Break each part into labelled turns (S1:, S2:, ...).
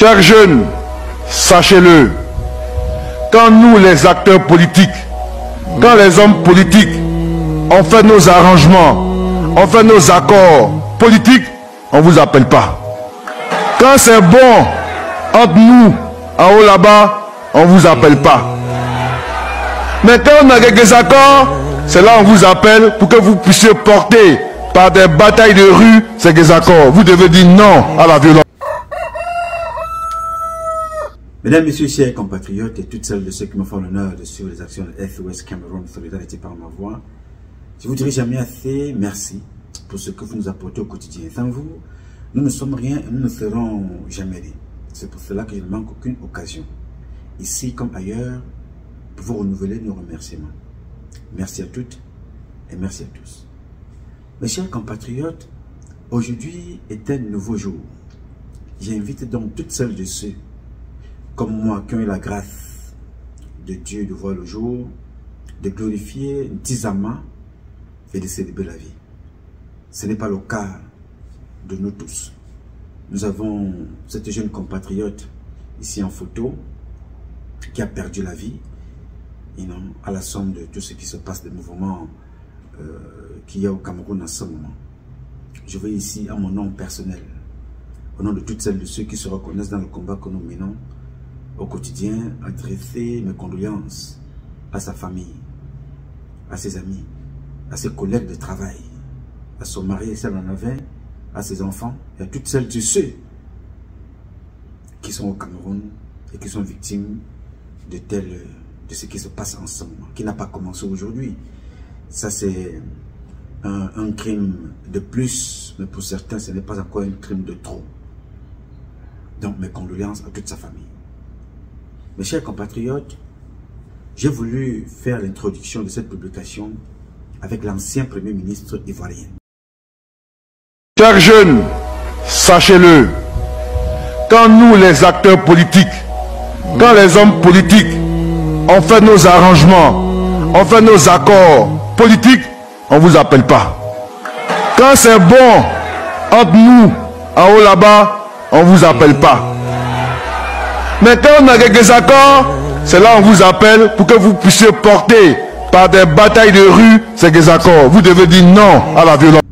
S1: Chers jeunes, sachez-le, quand nous les acteurs politiques, quand les hommes politiques, on fait nos arrangements, on fait nos accords politiques, on ne vous appelle pas. Quand c'est bon entre nous, en haut là-bas, on ne vous appelle pas. Mais quand on a quelques accords, c'est là qu'on vous appelle pour que vous puissiez porter par des batailles de rue ces accords. Vous devez dire non à la violence.
S2: Mesdames, Messieurs, chers compatriotes et toutes celles de ceux qui me font l'honneur de suivre les actions de SOS Cameroun Solidarité par ma voix, je vous dirai jamais assez merci pour ce que vous nous apportez au quotidien. Sans vous, nous ne sommes rien et nous ne serons jamais rien. C'est pour cela que je ne manque aucune occasion, ici comme ailleurs, pour vous renouveler nos remerciements. Merci à toutes et merci à tous. Mes chers compatriotes, aujourd'hui est un nouveau jour. J'invite donc toutes celles de ceux comme moi qui ont eu la grâce de Dieu de voir le jour, de glorifier Ntizama et de célébrer la vie. Ce n'est pas le cas de nous tous. Nous avons cette jeune compatriote ici en photo qui a perdu la vie à la somme de tout ce qui se passe, des mouvements qu'il y a au Cameroun en ce moment. Je veux ici, à mon nom personnel, au nom de toutes celles de ceux qui se reconnaissent dans le combat que nous menons au quotidien, adresser mes condoléances à sa famille, à ses amis, à ses collègues de travail, à son mari et celle en avait, à ses enfants et à toutes celles de ceux qui sont au Cameroun et qui sont victimes de ce qui se passe en ce moment, qui n'a pas commencé aujourd'hui. Ça c'est un crime de plus, mais pour certains ce n'est pas encore un crime de trop. Donc mes condoléances à toute sa famille. Mes chers compatriotes, j'ai voulu faire l'introduction de cette publication avec l'ancien Premier ministre ivoirien.
S1: Chers jeunes, sachez-le, quand nous les acteurs politiques, quand les hommes politiques, on fait nos arrangements, on fait nos accords politiques, on ne vous appelle pas. Quand c'est bon entre nous, en haut là-bas, on ne vous appelle pas. Mais quand on a quelques accords, c'est là qu'on vous appelle pour que vous puissiez porter par des batailles de rue ces accords. Vous devez dire non à la violence.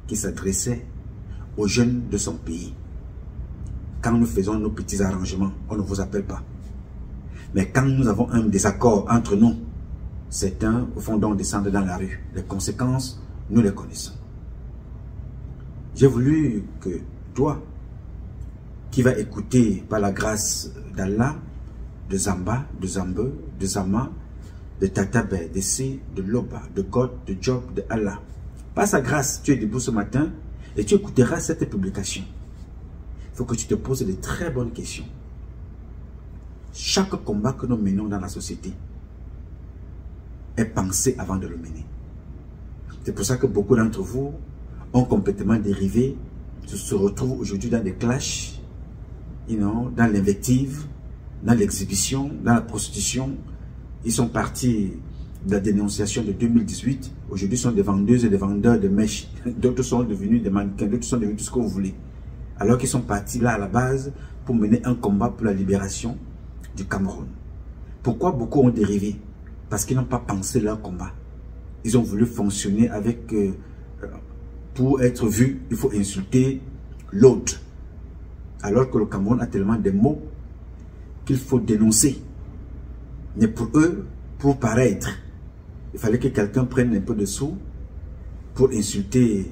S2: Qui s'adressait aux jeunes de son pays. Quand nous faisons nos petits arrangements, on ne vous appelle pas. Mais quand nous avons un désaccord entre nous, certains au fond donc descendent dans la rue. Les conséquences, nous les connaissons. J'ai voulu que toi, qui va écouter par la grâce d'Allah, de Zamba, de Zambe, de Zama, de Tatabe, de C, de Loba, de God, de Job, de Allah. Par sa grâce, tu es debout ce matin et tu écouteras cette publication. Il faut que tu te poses de très bonnes questions. Chaque combat que nous menons dans la société est pensé avant de le mener. C'est pour ça que beaucoup d'entre vous ont complètement dérivé, se retrouvent aujourd'hui dans des clashs, dans l'invective, dans l'exhibition, dans la prostitution. Ils sont partis de la dénonciation de 2018. Aujourd'hui, sont des vendeuses et des vendeurs de mèches. D'autres sont devenus des mannequins, d'autres sont devenus tout ce que vous voulez. Alors qu'ils sont partis là à la base pour mener un combat pour la libération du Cameroun. Pourquoi beaucoup ont dérivé? Parce qu'ils n'ont pas pensé leur combat. Ils ont voulu fonctionner avec... pour être vu, il faut insulter l'autre. Alors que le Cameroun a tellement de mots qu'il faut dénoncer. Mais pour eux, pour paraître, il fallait que quelqu'un prenne un peu de sous pour insulter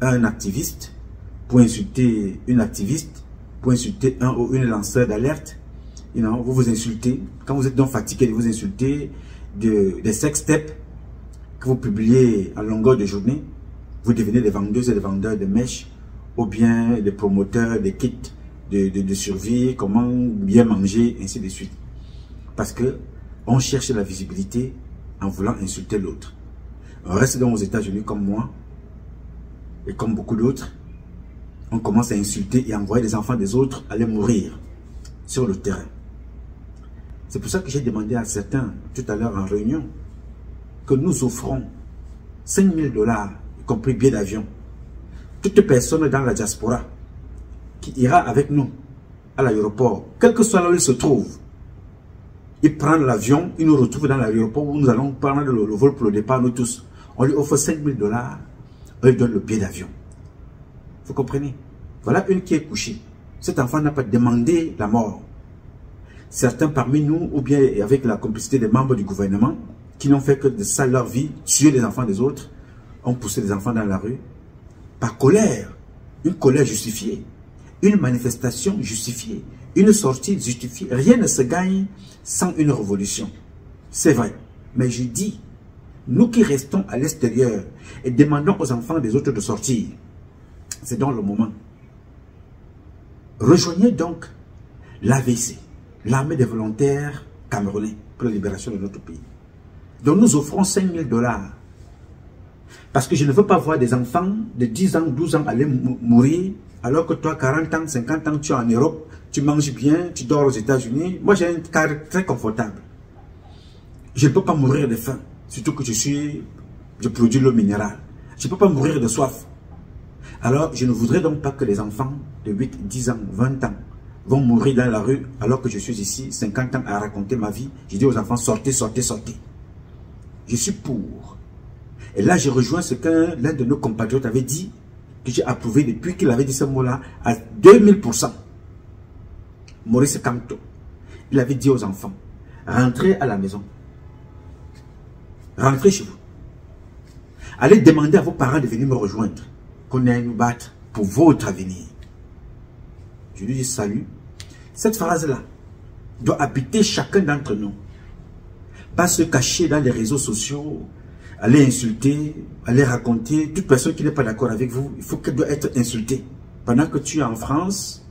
S2: un activiste, pour insulter une activiste, pour insulter un ou une lanceur d'alerte. Vous vous insultez. Quand vous êtes donc fatigué de vous insulter, des sextapes que vous publiez à longueur de journée, vous devenez des vendeuses et des vendeurs de mèches, ou bien des promoteurs des kits de survie, comment bien manger, ainsi de suite. Parce que on cherche la visibilité en voulant insulter l'autre. On reste donc aux États-Unis comme moi, et comme beaucoup d'autres, on commence à insulter et à envoyer les enfants des autres aller mourir sur le terrain. C'est pour ça que j'ai demandé à certains, tout à l'heure en réunion, que nous offrons 5 000 $, y compris billets d'avion, toute personne dans la diaspora qui ira avec nous à l'aéroport, quel que soit là où il se trouve. Il prend l'avion, il nous retrouve dans l'aéroport où nous allons prendre le vol pour le départ, nous tous. On lui offre 5 000 $, on lui donne le billet d'avion. Vous comprenez? Voilà une qui est couchée. Cet enfant n'a pas demandé la mort. Certains parmi nous, ou bien avec la complicité des membres du gouvernement, qui n'ont fait que de ça leur vie, tuer les enfants des autres, ont poussé les enfants dans la rue, par colère, une colère justifiée, une manifestation justifiée, une sortie justifiée. Rien ne se gagne sans une révolution. C'est vrai. Mais je dis, nous qui restons à l'extérieur et demandons aux enfants des autres de sortir, c'est donc le moment. Rejoignez donc l'AVC, l'armée des volontaires camerounais pour la libération de notre pays. Donc nous offrons 5 000 $. Parce que je ne veux pas voir des enfants de 10 ans, 12 ans aller mourir, alors que toi, 40 ans, 50 ans, tu es en Europe, tu manges bien, tu dors aux États-Unis. Moi, j'ai un cadre très confortable. Je ne peux pas mourir de faim, surtout que je produis l'eau minérale. Je ne peux pas mourir de soif. Alors, je ne voudrais donc pas que les enfants de 8, 10 ans, 20 ans vont mourir dans la rue, alors que je suis ici, 50 ans, à raconter ma vie. Je dis aux enfants, sortez, sortez, sortez. Je suis pour. Et là, je rejoins ce qu'un de nos compatriotes avait dit, que j'ai approuvé depuis qu'il avait dit ce mot-là, à 2000%. Maurice Kamto. Il avait dit aux enfants, rentrez à la maison. Rentrez chez vous. Allez demander à vos parents de venir me rejoindre, qu'on aille nous battre pour votre avenir. Je lui dis salut. Cette phrase-là doit habiter chacun d'entre nous. Pas se cacher dans les réseaux sociaux, aller insulter, aller raconter. Toute personne qui n'est pas d'accord avec vous, il faut qu'elle doit être insultée. Pendant que tu es en France,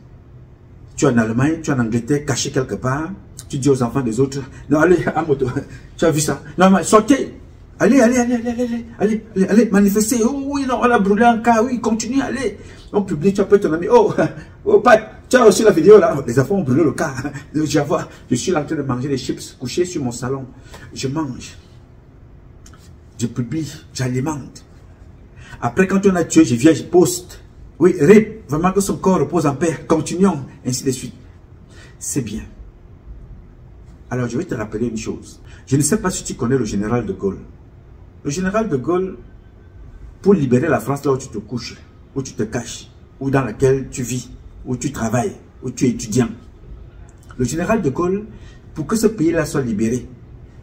S2: tu es en Allemagne, tu es en Angleterre, caché quelque part, tu dis aux enfants des autres, non, allez, à moto, tu as vu ça? Non, mais sortez! Allez, manifestez. Oh oui, non, on a brûlé un cas, oui, continue, allez. On publie, tu appelles ton ami, oh, Pat, tu as reçu la vidéo là, les enfants ont brûlé le cas. Je suis en train de manger des chips, couché sur mon salon. Je mange. Je publie, j'alimente. Après, quand on a tué, je viens, je poste. Oui, RIP, vraiment que son corps repose en paix. Continuons, ainsi de suite. C'est bien. Alors, je vais te rappeler une chose. Je ne sais pas si tu connais le général de Gaulle. Le général de Gaulle, pour libérer la France là où tu te couches, où tu te caches, ou dans laquelle tu vis, où tu travailles, où tu es étudiant. Le général de Gaulle, pour que ce pays-là soit libéré,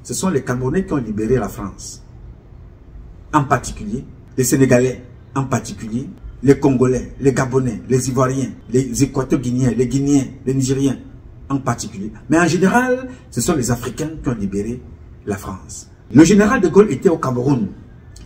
S2: ce sont les Camerounais qui ont libéré la France. En particulier, les Sénégalais, en particulier, les Congolais, les Gabonais, les Ivoiriens, les Équato-Guinéens, les Guinéens, les Nigériens, en particulier. Mais en général, ce sont les Africains qui ont libéré la France. Le général de Gaulle était au Cameroun.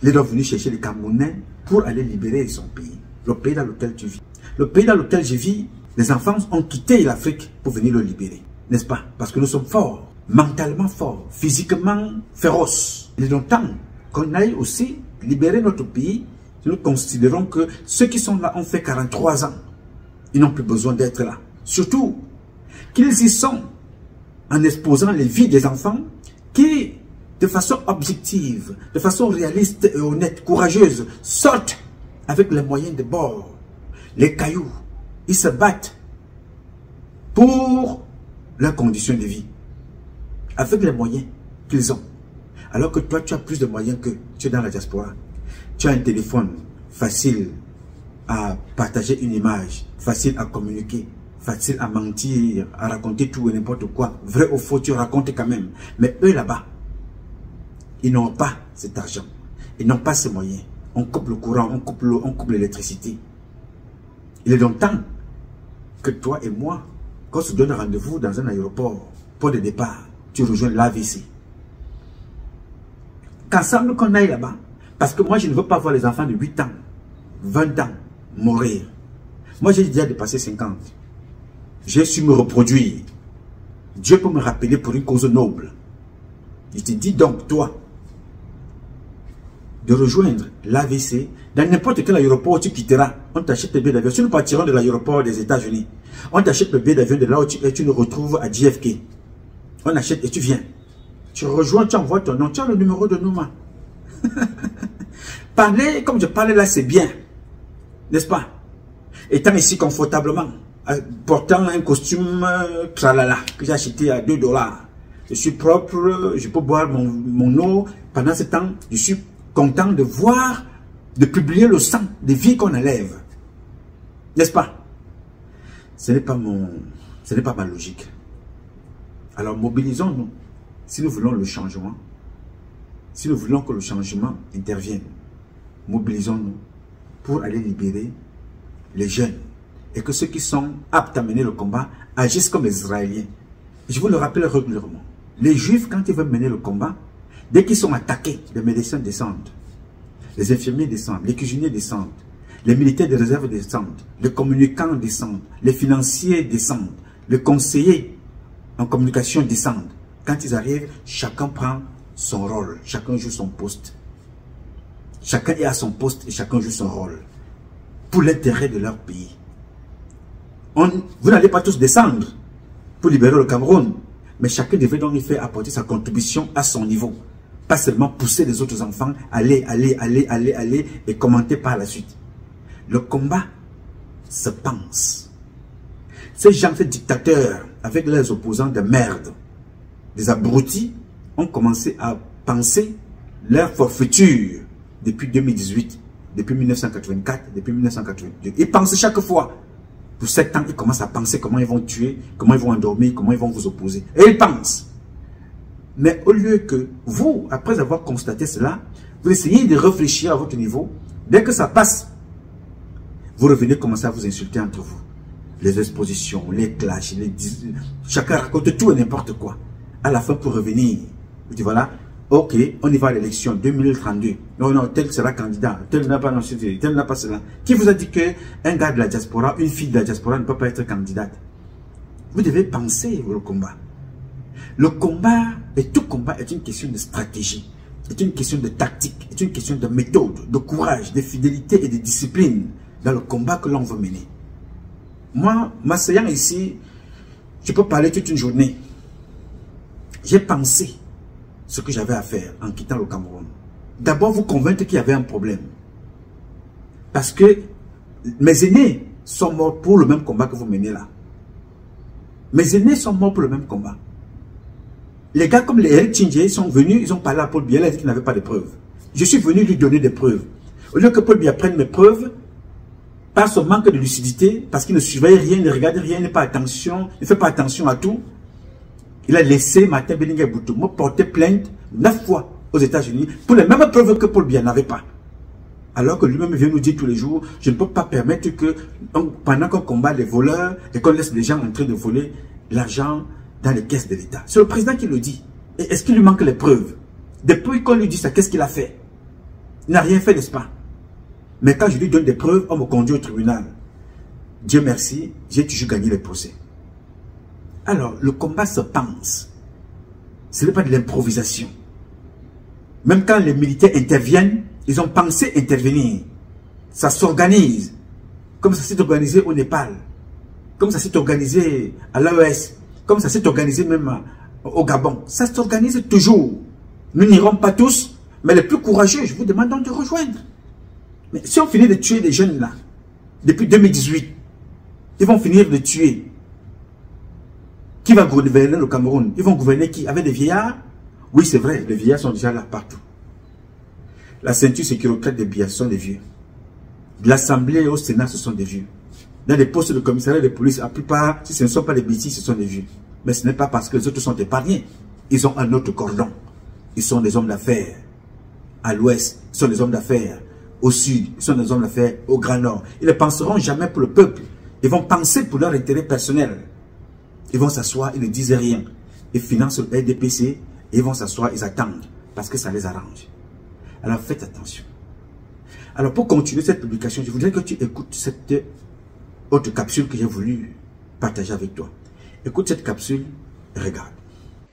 S2: Il est donc venu chercher les Camerounais pour aller libérer son pays. Le pays dans lequel tu vis. Le pays dans lequel je vis, les enfants ont quitté l'Afrique pour venir le libérer. N'est-ce pas? Parce que nous sommes forts, mentalement forts, physiquement féroces. Il est donc temps qu'on aille aussi libérer notre pays. Nous considérons que ceux qui sont là ont fait 43 ans. Ils n'ont plus besoin d'être là. Surtout qu'ils y sont en exposant les vies des enfants qui, de façon objective, de façon réaliste et honnête, courageuse, sortent avec les moyens de bord, les cailloux. Ils se battent pour leurs conditions de vie, avec les moyens qu'ils ont. Alors que toi, tu as plus de moyens que tu es dans la diaspora. Tu as un téléphone facile à partager une image, facile à communiquer, facile à mentir, à raconter tout et n'importe quoi. Vrai ou faux, tu racontes quand même. Mais eux là-bas, ils n'ont pas cet argent. Ils n'ont pas ces moyens. On coupe le courant, on coupe l'eau, on coupe l'électricité. Il est donc temps que toi et moi, qu'on se donne rendez-vous dans un aéroport, pour le départ, tu rejoins l'AVC. Qu'ensemble qu'on aille là-bas. Parce que moi, je ne veux pas voir les enfants de 8 ans, 20 ans mourir. Moi, j'ai déjà dépassé 50. J'ai su me reproduire. Dieu peut me rappeler pour une cause noble. Je te dis donc, toi, de rejoindre l'AVC dans n'importe quel aéroport où tu quitteras. On t'achète le billet d'avion. Si nous partirons de l'aéroport des États-Unis, on t'achète le billet d'avion de là où tu es, tu nous retrouves à JFK. On achète et tu viens. Tu rejoins, tu envoies ton nom, tu as le numéro de Nouma. Parler comme je parlais là, c'est bien. N'est-ce pas? Étant ici confortablement, portant un costume tralala que j'ai acheté à 2 $. Je suis propre, je peux boire mon eau. Pendant ce temps, je suis content de voir, de publier le sang des vies qu'on enlève. N'est-ce pas? Ce n'est pas ma logique. Alors mobilisons-nous. Si nous voulons le changement, si nous voulons que le changement intervienne, mobilisons-nous pour aller libérer les jeunes et que ceux qui sont aptes à mener le combat agissent comme les Israéliens. Je vous le rappelle régulièrement. Les Juifs, quand ils veulent mener le combat, dès qu'ils sont attaqués, les médecins descendent, les infirmiers descendent, les cuisiniers descendent, les militaires de réserve descendent, les communicants descendent, les financiers descendent, les conseillers en communication descendent. Quand ils arrivent, chacun prend son rôle, chacun joue son poste. Chacun est à son poste et chacun joue son rôle pour l'intérêt de leur pays. Vous n'allez pas tous descendre pour libérer le Cameroun, mais chacun devait donc y faire apporter sa contribution à son niveau. Pas seulement pousser les autres enfants, aller et commenter par la suite. Le combat se pense. Ces gens, ces dictateurs, avec leurs opposants de merde, des abrutis, ont commencé à penser leur forfaiture depuis 2018, depuis 1984, depuis 1982. Ils pensent chaque fois. Pour 7 ans, ils commencent à penser comment ils vont tuer, comment ils vont endormir, comment ils vont vous opposer. Et ils pensent. Mais au lieu que vous, après avoir constaté cela, vous essayez de réfléchir à votre niveau, dès que ça passe, vous revenez commencer à vous insulter entre vous. Les expositions, les clashs, chacun raconte tout et n'importe quoi. À la fin, pour revenir, vous dites voilà, ok, on y va à l'élection 2032. Non, tel sera candidat, tel n'a pas l'ancienneté, tel n'a pas cela. Qui vous a dit qu'un gars de la diaspora, une fille de la diaspora ne peut pas être candidate? Vous devez penser au combat. Le combat, et tout combat est une question de stratégie, est une question de tactique, est une question de méthode, de courage, de fidélité et de discipline dans le combat que l'on veut mener. Moi, m'asseyant ici, je peux parler toute une journée. J'ai pensé ce que j'avais à faire en quittant le Cameroun. D'abord, vous convaincre qu'il y avait un problème. Parce que mes aînés sont morts pour le même combat que vous menez là. Mes aînés sont morts pour le même combat. Les gars comme les Eric Tchindjé sont venus, ils ont parlé à Paul Biya, il a dit qu'il n'avait pas de preuves. Je suis venu lui donner des preuves. Au lieu que Paul Biya prenne mes preuves, par son manque de lucidité, parce qu'il ne surveille rien, il ne regarde rien, il ne fait pas attention à tout, il a laissé Martin Bellinguer Boutou me porter plainte 9 fois aux États-Unis pour les mêmes preuves que Paul Biya n'avait pas. Alors que lui-même vient nous dire tous les jours, je ne peux pas permettre que, pendant qu'on combat les voleurs et qu'on laisse les gens en train de voler l'argent dans les caisses de l'État. C'est le président qui le dit. Et est-ce qu'il lui manque les preuves? Depuis qu'on lui dit ça, qu'est-ce qu'il a fait? Il n'a rien fait, n'est-ce pas? Mais quand je lui donne des preuves, on me conduit au tribunal. Dieu merci, j'ai toujours gagné les procès. Alors, le combat se pense. Ce n'est pas de l'improvisation. Même quand les militaires interviennent, ils ont pensé intervenir. Ça s'organise. Comme ça s'est organisé au Népal. Comme ça s'est organisé à l'AES. Comme ça s'est organisé même au Gabon. Ça s'organise toujours. Nous n'irons pas tous, mais les plus courageux, je vous demande donc de rejoindre. Mais si on finit de tuer les jeunes là, depuis 2018, ils vont finir de tuer. Qui va gouverner le Cameroun? Ils vont gouverner qui? Avec des vieillards? Oui, c'est vrai, les vieillards sont déjà là partout. La ceinture sécuritaire des Biya sont des vieux. De l'Assemblée au Sénat, ce sont des vieux. Dans les postes de commissariat de police, la plupart, si ce ne sont pas des bêtises, ce sont des vieux. Mais ce n'est pas parce que les autres sont épargnés. Ils ont un autre cordon. Ils sont des hommes d'affaires. À l'ouest, ils sont des hommes d'affaires. Au sud, ils sont des hommes d'affaires. Au Grand Nord, ils ne penseront jamais pour le peuple. Ils vont penser pour leur intérêt personnel. Ils vont s'asseoir, ils ne disent rien. Ils financent le RDPC et ils vont s'asseoir, ils attendent. Parce que ça les arrange. Alors faites attention. Alors pour continuer cette publication, je voudrais que tu écoutes cette autre capsule que j'ai voulu partager avec toi. Écoute cette capsule et regarde.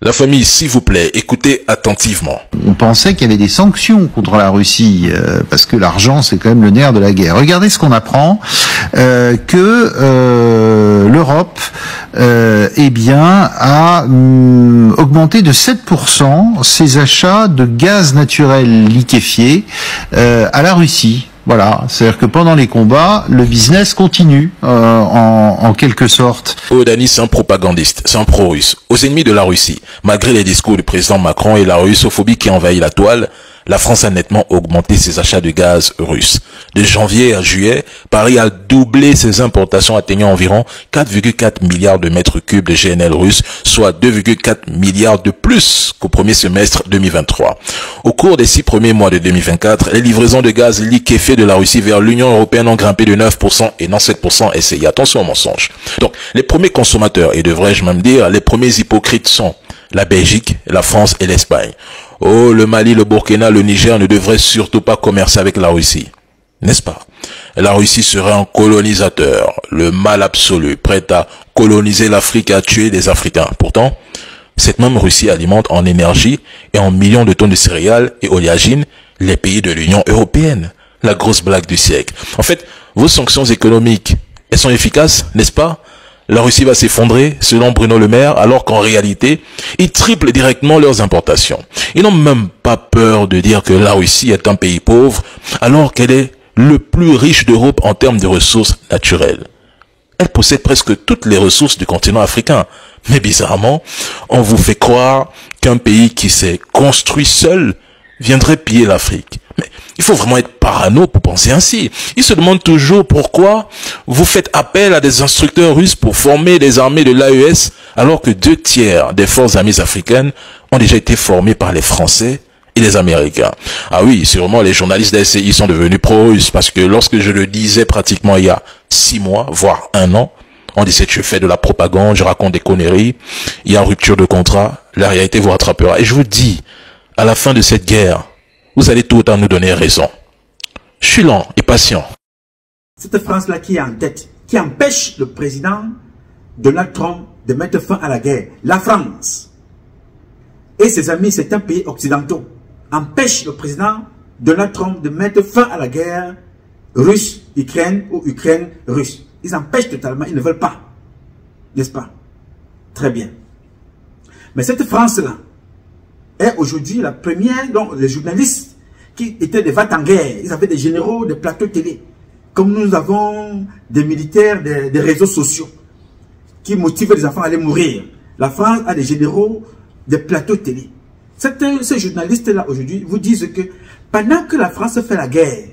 S3: La famille, s'il vous plaît, écoutez attentivement.
S4: On pensait qu'il y avait des sanctions contre la Russie, parce que l'argent, c'est quand même le nerf de la guerre. Regardez ce qu'on apprend, que l'Europe eh bien, a augmenté de 7% ses achats de gaz naturel liquéfié à la Russie. Voilà, c'est-à-dire que pendant les combats, le business continue en quelque sorte.
S3: Oh, Dani, c'est un propagandiste, c'est un pro-russe. Aux ennemis de la Russie, malgré les discours du président Macron et la russophobie qui envahit la toile, la France a nettement augmenté ses achats de gaz russe. De janvier à juillet, Paris a doublé ses importations atteignant environ 4,4 milliards de mètres cubes de GNL russe, soit 2,4 milliards de plus qu'au premier semestre 2023. Au cours des 6 premiers mois de 2024, les livraisons de gaz liquéfié de la Russie vers l'Union européenne ont grimpé de 9% et non 7% essayé. Attention au mensonge. Donc, les premiers consommateurs, et devrais-je même dire, les premiers hypocrites sont la Belgique, la France et l'Espagne. Oh, le Mali, le Burkina, le Niger ne devraient surtout pas commercer avec la Russie. N'est-ce pas? La Russie serait un colonisateur, le mal absolu, prêt à coloniser l'Afrique et à tuer des Africains. Pourtant, cette même Russie alimente en énergie et en millions de tonnes de céréales et oléagineux les pays de l'Union européenne. La grosse blague du siècle. En fait, vos sanctions économiques, elles sont efficaces, n'est-ce pas? La Russie va s'effondrer, selon Bruno Le Maire, alors qu'en réalité, ils triplent directement leurs importations. Ils n'ont même pas peur de dire que la Russie est un pays pauvre, alors qu'elle est le plus riche d'Europe en termes de ressources naturelles. Elle possède presque toutes les ressources du continent africain. Mais bizarrement, on vous fait croire qu'un pays qui s'est construit seul viendrait piller l'Afrique. Mais il faut vraiment être parano pour penser ainsi. Ils se demandent toujours pourquoi vous faites appel à des instructeurs russes pour former les armées de l'AES, alors que 2 tiers des forces armées africaines ont déjà été formées par les Français et les Américains. Ah oui, sûrement les journalistes d'LCI sont devenus pro-russes, parce que lorsque je le disais pratiquement il y a 6 mois, voire 1 an, on disait que je fais de la propagande, je raconte des conneries, il y a rupture de contrat, la réalité vous rattrapera. Et je vous dis, à la fin de cette guerre, vous allez tout autant nous donner raison. Je suis lent et patient.
S2: Cette France-là qui est en tête, qui empêche le président Donald Trump de mettre fin à la guerre, la France et ses amis, certains pays occidentaux, empêchent le président Donald Trump de mettre fin à la guerre russe-Ukraine ou Ukraine-Russe. Ils empêchent totalement, ils ne veulent pas. N'est-ce pas? Très bien. Mais cette France-là est aujourd'hui la première, dont les journalistes qui étaient des va-t-en-guerre, ils avaient des généraux, des plateaux télé, comme nous avons des militaires, des réseaux sociaux, qui motivent les enfants à aller mourir. La France a des généraux, des plateaux télé. Ces journalistes-là aujourd'hui vous disent que pendant que la France fait la guerre,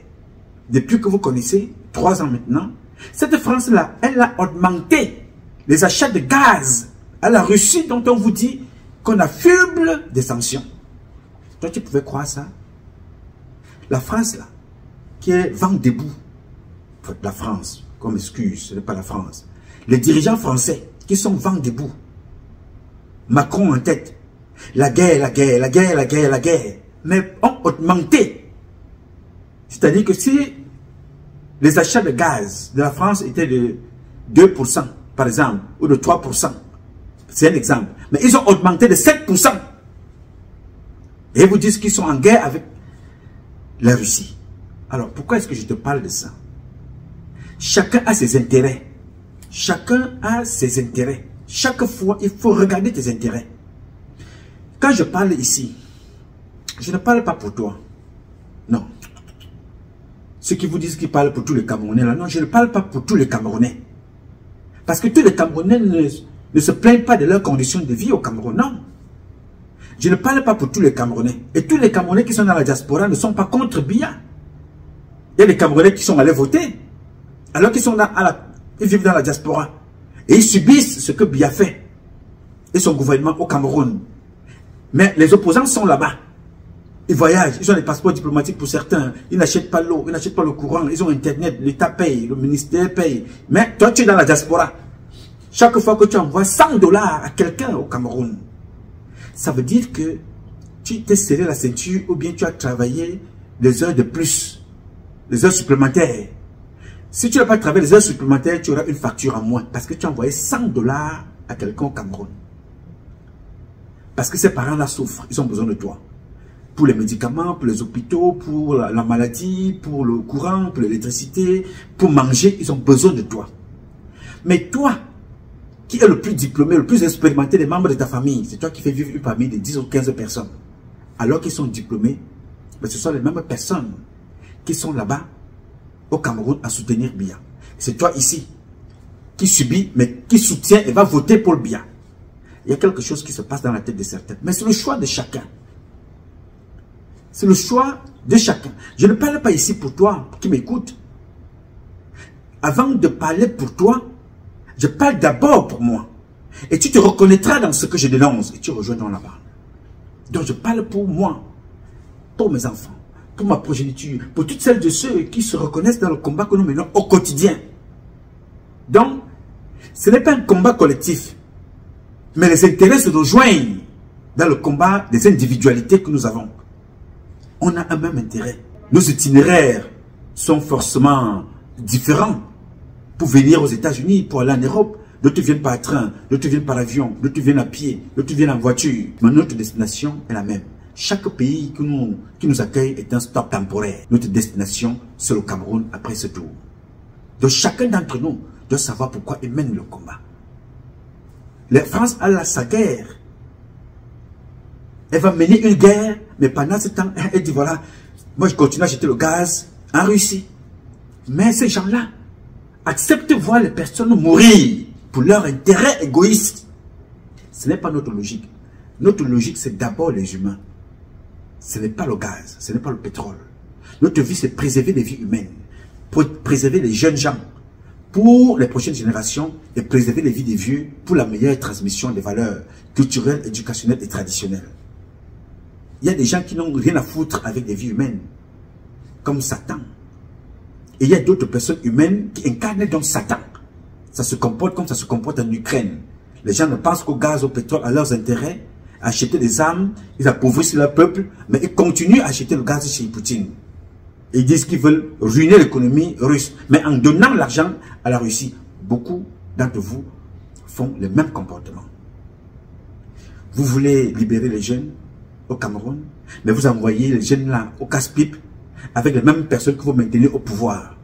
S2: depuis que vous connaissez, 3 ans maintenant, cette France-là, elle a augmenté les achats de gaz à la Russie, dont on vous dit qu'on affuble des sanctions. Toi, tu pouvais croire ça? La France, là, qui est vent debout, la France, comme excuse, ce n'est pas la France. Les dirigeants français qui sont vent debout, Macron en tête, la guerre, la guerre, la guerre, la guerre, la guerre, mais ont augmenté. C'est-à-dire que si les achats de gaz de la France étaient de 2%, par exemple, ou de 3%, c'est un exemple, mais ils ont augmenté de 7%. Et ils vous disent qu'ils sont en guerre avec la Russie. Alors, pourquoi est-ce que je te parle de ça? Chacun a ses intérêts. Chacun a ses intérêts. Chaque fois, il faut regarder tes intérêts. Quand je parle ici, je ne parle pas pour toi. Non. Ceux qui vous disent qu'ils parlent pour tous les Camerounais, là, non, je ne parle pas pour tous les Camerounais. Parce que tous les Camerounais ne se plaignent pas de leurs conditions de vie au Cameroun, non. Je ne parle pas pour tous les Camerounais. Et tous les Camerounais qui sont dans la diaspora ne sont pas contre Biya. Il y a des Camerounais qui sont allés voter, alors qu'ils sont ils vivent dans la diaspora. Et ils subissent ce que Biya fait et son gouvernement au Cameroun. Mais les opposants sont là-bas. Ils voyagent, ils ont des passeports diplomatiques pour certains. Ils n'achètent pas l'eau, ils n'achètent pas le courant. Ils ont Internet, l'État paye, le ministère paye. Mais toi, tu es dans la diaspora. Chaque fois que tu envoies $100 à quelqu'un au Cameroun, ça veut dire que tu t'es serré la ceinture ou bien tu as travaillé des heures de plus, des heures supplémentaires. Si tu n'as pas travaillé des heures supplémentaires, tu auras une facture en moins parce que tu as envoyé $100 à quelqu'un au Cameroun. Parce que ces parents-là souffrent, ils ont besoin de toi. Pour les médicaments, pour les hôpitaux, pour la maladie, pour le courant, pour l'électricité, pour manger, ils ont besoin de toi. Mais toi, qui est le plus diplômé, le plus expérimenté des membres de ta famille, c'est toi qui fais vivre une famille de 10 ou 15 personnes. Alors qu'ils sont diplômés, mais ce sont les mêmes personnes qui sont là-bas au Cameroun à soutenir Biya. C'est toi ici qui subit, mais qui soutient et va voter pour Biya. Il y a quelque chose qui se passe dans la tête de certains. Mais c'est le choix de chacun. C'est le choix de chacun. Je ne parle pas ici pour toi qui m'écoute. Avant de parler pour toi, je parle d'abord pour moi. Et tu te reconnaîtras dans ce que je dénonce et tu rejoins dans la bande. Donc je parle pour moi, pour mes enfants, pour ma progéniture, pour toutes celles de ceux qui se reconnaissent dans le combat que nous menons au quotidien. Donc, ce n'est pas un combat collectif, mais les intérêts se rejoignent dans le combat des individualités que nous avons. On a un même intérêt. Nos itinéraires sont forcément différents. Pour venir aux États-Unis, pour aller en Europe, d'autres viennent par train, d'autres viennent par avion, d'autres viennent à pied, d'autres viennent en voiture. Mais notre destination est la même. Chaque pays qui nous accueille est un stop temporaire. Notre destination, c'est le Cameroun après ce tour. Donc chacun d'entre nous doit savoir pourquoi il mène le combat. La France a sa guerre. Elle va mener une guerre, mais pendant ce temps, elle dit voilà, moi je continue à acheter le gaz en Russie. Mais ces gens-là acceptent de voir les personnes mourir pour leur intérêt égoïste. Ce n'est pas notre logique. Notre logique, c'est d'abord les humains. Ce n'est pas le gaz, ce n'est pas le pétrole. Notre vie, c'est préserver les vies humaines, pour préserver les jeunes gens, pour les prochaines générations, et préserver les vies des vieux pour la meilleure transmission des valeurs culturelles, éducationnelles et traditionnelles. Il y a des gens qui n'ont rien à foutre avec des vies humaines, comme Satan. Et il y a d'autres personnes humaines qui incarnent donc Satan. Ça se comporte comme ça se comporte en Ukraine. Les gens ne pensent qu'au gaz, au pétrole, à leurs intérêts, acheter des armes, ils appauvrissent leur peuple, mais ils continuent à acheter le gaz chez Poutine. Et ils disent qu'ils veulent ruiner l'économie russe. Mais en donnant l'argent à la Russie, beaucoup d'entre vous font le même comportement. Vous voulez libérer les jeunes au Cameroun, mais vous envoyez les jeunes là au casse-pipe avec les mêmes personnes que vous maintenez au pouvoir.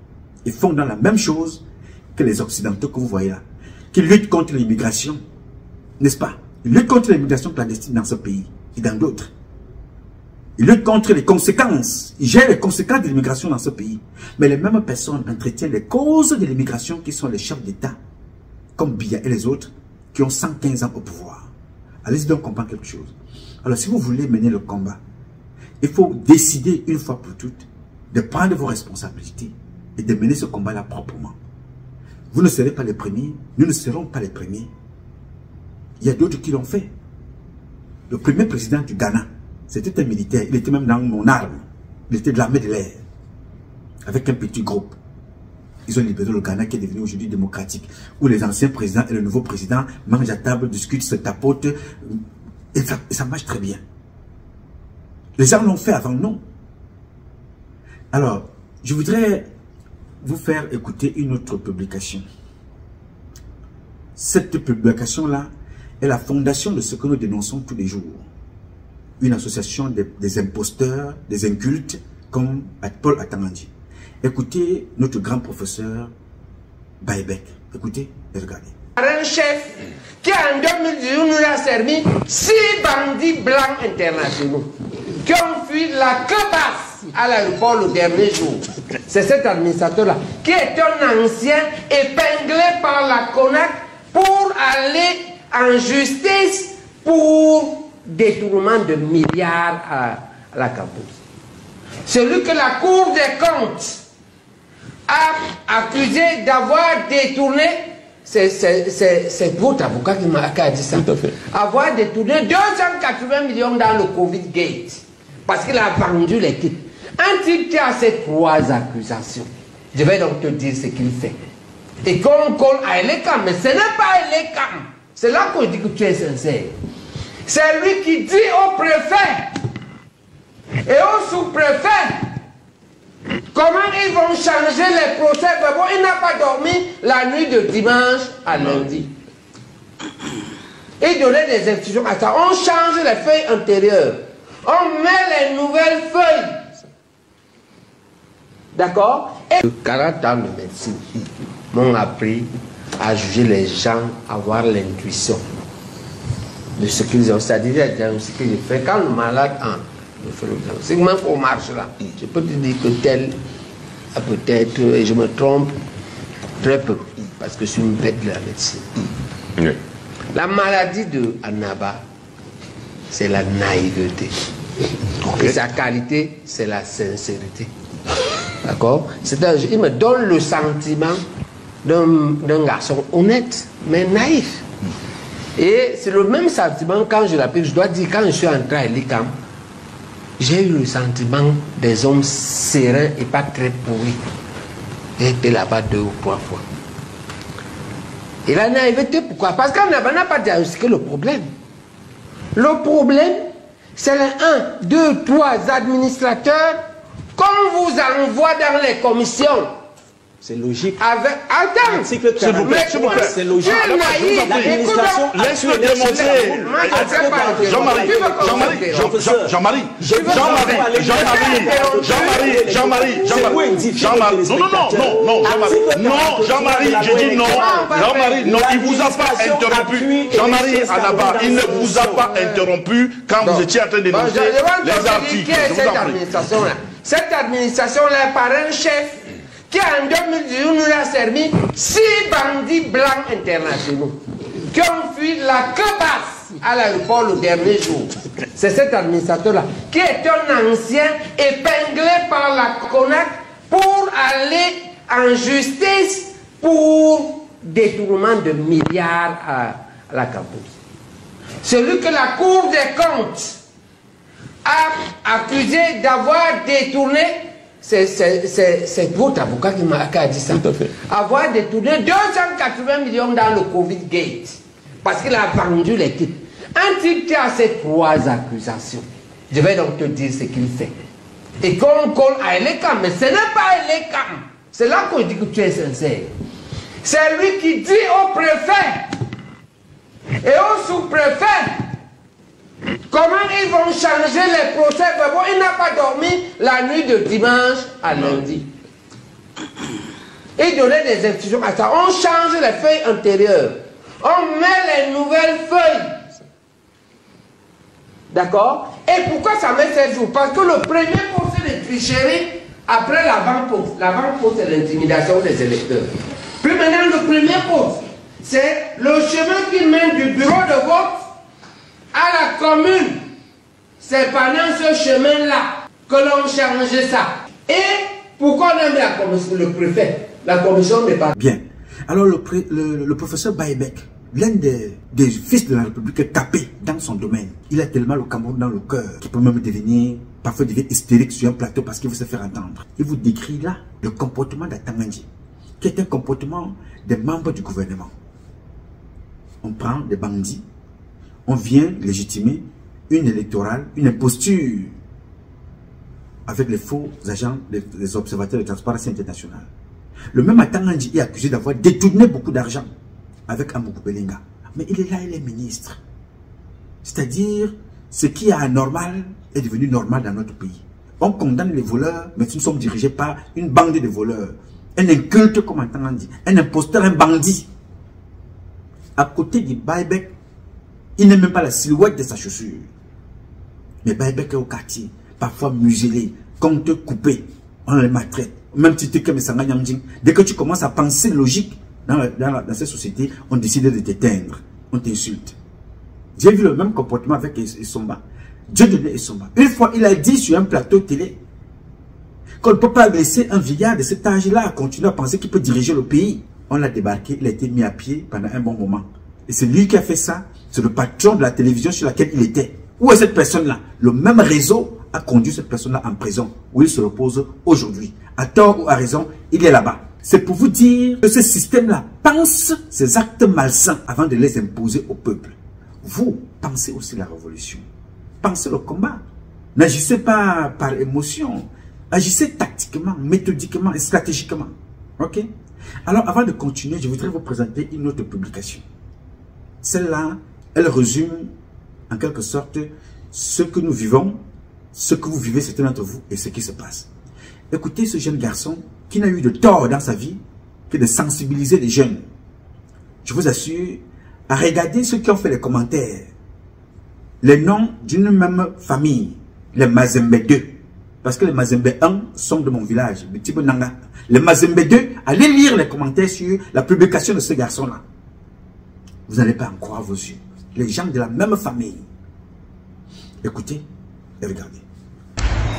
S2: Ils font dans la même chose que les Occidentaux que vous voyez là, qui luttent contre l'immigration, n'est-ce pas? Ils luttent contre l'immigration clandestine dans ce pays et dans d'autres. Ils luttent contre les conséquences, ils gèrent les conséquences de l'immigration dans ce pays. Mais les mêmes personnes entretiennent les causes de l'immigration qui sont les chefs d'État, comme Biya et les autres, qui ont 115 ans au pouvoir. Allez-y donc comprendre quelque chose. Alors si vous voulez mener le combat, il faut décider une fois pour toutes de prendre vos responsabilités et de mener ce combat-là proprement. Vous ne serez pas les premiers, nous ne serons pas les premiers. Il y a d'autres qui l'ont fait. Le premier président du Ghana, c'était un militaire, il était même dans mon arme, il était de l'armée de l'air, avec un petit groupe. Ils ont libéré le Ghana qui est devenu aujourd'hui démocratique, où les anciens présidents et le nouveau président mangent à table, discutent, se tapotent, et ça marche très bien. Les gens l'ont fait avant nous. Alors, je voudrais vous faire écouter une autre publication. Cette publication-là est la fondation de ce que nous dénonçons tous les jours. Une association des imposteurs, des incultes, comme Paul Atangandi. Écoutez notre grand professeur Baïbek. Écoutez et regardez.
S5: Un chef qui en 2018 nous a servi 6 bandits blancs internationaux qui ont fui la crevasse à l'aéroport le dernier jour. C'est cet administrateur-là qui est un ancien épinglé par la CONAC pour aller en justice pour détournement de milliards à la Campus. Celui que la Cour des comptes a accusé d'avoir détourné, c'est votre avocat qui a dit ça, avoir détourné 280 millions dans le Covid-Gate, parce qu'il a vendu les kits. Un type qui a ces 3 accusations, je vais donc te dire ce qu'il fait. Et qu'on colle à Elekam, mais ce n'est pas Elekam. C'est là qu'on dit que tu es sincère. C'est lui qui dit au préfet et au sous-préfet comment ils vont changer les procès-verbaux. Il n'a pas dormi la nuit de dimanche à lundi. Il donnait des instructions à ça. On change les feuilles antérieures. On met les nouvelles feuilles. D'accord? Et 40 ans de médecine m'ont appris à juger les gens, à avoir l'intuition de ce qu'ils ont. C'est-à-dire ce que j'ai fait. Quand le malade entre, je fais le diagnostic. Même qu'on marche là, je peux te dire que tel peut-être, et je me trompe très peu, parce que je suis une bête de la médecine.
S1: Oui.
S5: La maladie de Annaba, c'est la naïveté. Et sa qualité, c'est la sincérité. D'accord? C'est-à-dire, il me donne le sentiment d'un garçon honnête, mais naïf. Et c'est le même sentiment quand je l'appelle, je dois dire, quand je suis entré à l'ICAM, j'ai eu le sentiment des hommes sereins et pas très pourris. J'ai été là-bas 2 ou 3 fois. Et la naïveté, pourquoi? Parce qu'on n'a pas diagnostiqué le problème. Le problème, c'est les 1, 2, 3 administrateurs qu'on vous envoie dans les commissions.
S6: C'est logique.
S5: Avec... Attends,
S6: s'il vous plaît, c'est logique. L'administration,
S1: laisse-le démontrer. Jean-Marie, je dis non. Jean-Marie, non, il vous a pas interrompu. Jean-Marie, Annaba, il ne vous a pas interrompu quand vous étiez en train d'énoncer les articles.
S5: Cette administration-là est par un chef qui en 2018 nous a servi 6 bandits blancs internationaux qui ont fui la queue basse à l'aéroport le dernier jour. C'est cet administrateur-là qui est un ancien épinglé par la CONAC pour aller en justice pour détournement de milliards à la Campus. Celui que la Cour des comptes a accusé d'avoir détourné, c'est votre avocat qui a dit ça.
S1: Tout à fait.
S5: Avoir détourné 280 millions dans le Covid Gate. Parce qu'il a vendu les titres. Un type qui a ces 3 accusations, je vais donc te dire ce qu'il fait. Et qu'on colle à Elekam, mais ce n'est pas Elekam. C'est là qu'on dit que tu es sincère. C'est lui qui dit au préfet et au sous-préfet comment ils vont changer les procès. Bon, il n'a pas dormi la nuit de dimanche à lundi. Il donnait des instructions à ça. On change les feuilles antérieures. On met les nouvelles feuilles. D'accord? Et pourquoi ça met 7 jours? Parce que le premier procès de tricherie, après l'avant-poste. L'avant-poste, c'est l'intimidation des électeurs. Puis maintenant, le premier poste, c'est le chemin qui mène du bureau de vote à la commune. C'est pendant ce chemin-là que l'on change ça. Et pourquoi on a mis la commission, le préfet? La commission n'est pas...
S2: Bien. Alors le professeur Baïbek, l'un des fils de la République est capé dans son domaine. Il a tellement le Cameroun dans le cœur qu'il peut même devenir, parfois devenir hystérique sur un plateau parce qu'il veut se faire entendre. Il vous décrit là le comportement d'Atangandji, qui est un comportement des membres du gouvernement. On prend des bandits, on vient légitimer une électorale, une imposture avec les faux agents, les observateurs de Transparency International. Le même Atangandji est accusé d'avoir détourné beaucoup d'argent avec Amougou Belinga. Mais il est là, il est ministre. C'est-à-dire, ce qui est anormal est devenu normal dans notre pays. On condamne les voleurs, mais nous sommes dirigés par une bande de voleurs. Un inculte, comme Atangandji, un imposteur, un bandit. À côté du Baïbek, il n'est même pas la silhouette de sa chaussure. Mais Baïbek est au quartier, parfois muselé, compte coupé, on les maltraite. Même si tu es comme Sanga Nyamdjing, dès que tu commences à penser logique dans cette société, on décide de t'éteindre, on t'insulte. J'ai vu le même comportement avec Essomba. Dieu donnait Essomba. Une fois, il a dit sur un plateau télé qu'on ne peut pas laisser un vieillard de cet âge-là continuer à penser qu'il peut diriger le pays. On l'a débarqué, il a été mis à pied pendant un bon moment. Et c'est lui qui a fait ça, c'est le patron de la télévision sur laquelle il était. Où est cette personne-là? Le même réseau a conduit cette personne-là en prison, où il se repose aujourd'hui. À tort ou à raison, il est là-bas. C'est pour vous dire que ce système-là pense ses actes malsains avant de les imposer au peuple. Vous, pensez aussi la révolution. Pensez le combat. N'agissez pas par émotion. Agissez tactiquement, méthodiquement et stratégiquement. Ok? Alors, avant de continuer, je voudrais vous présenter une autre publication. Celle-là, elle résume en quelque sorte ce que nous vivons, ce que vous vivez, certains d'entre vous, et ce qui se passe. Écoutez ce jeune garçon qui n'a eu de tort dans sa vie que de sensibiliser les jeunes. Je vous assure, à regarder ceux qui ont fait les commentaires, les noms d'une même famille, les Mazembe 2, Parce que les Mazembe 1 sont de mon village, Bitibo Nanga. Les Mazembe 2, allez lire les commentaires sur la publication de ce garçon-là. Vous n'allez pas en croire vos yeux. Les gens de la même famille. Écoutez et regardez.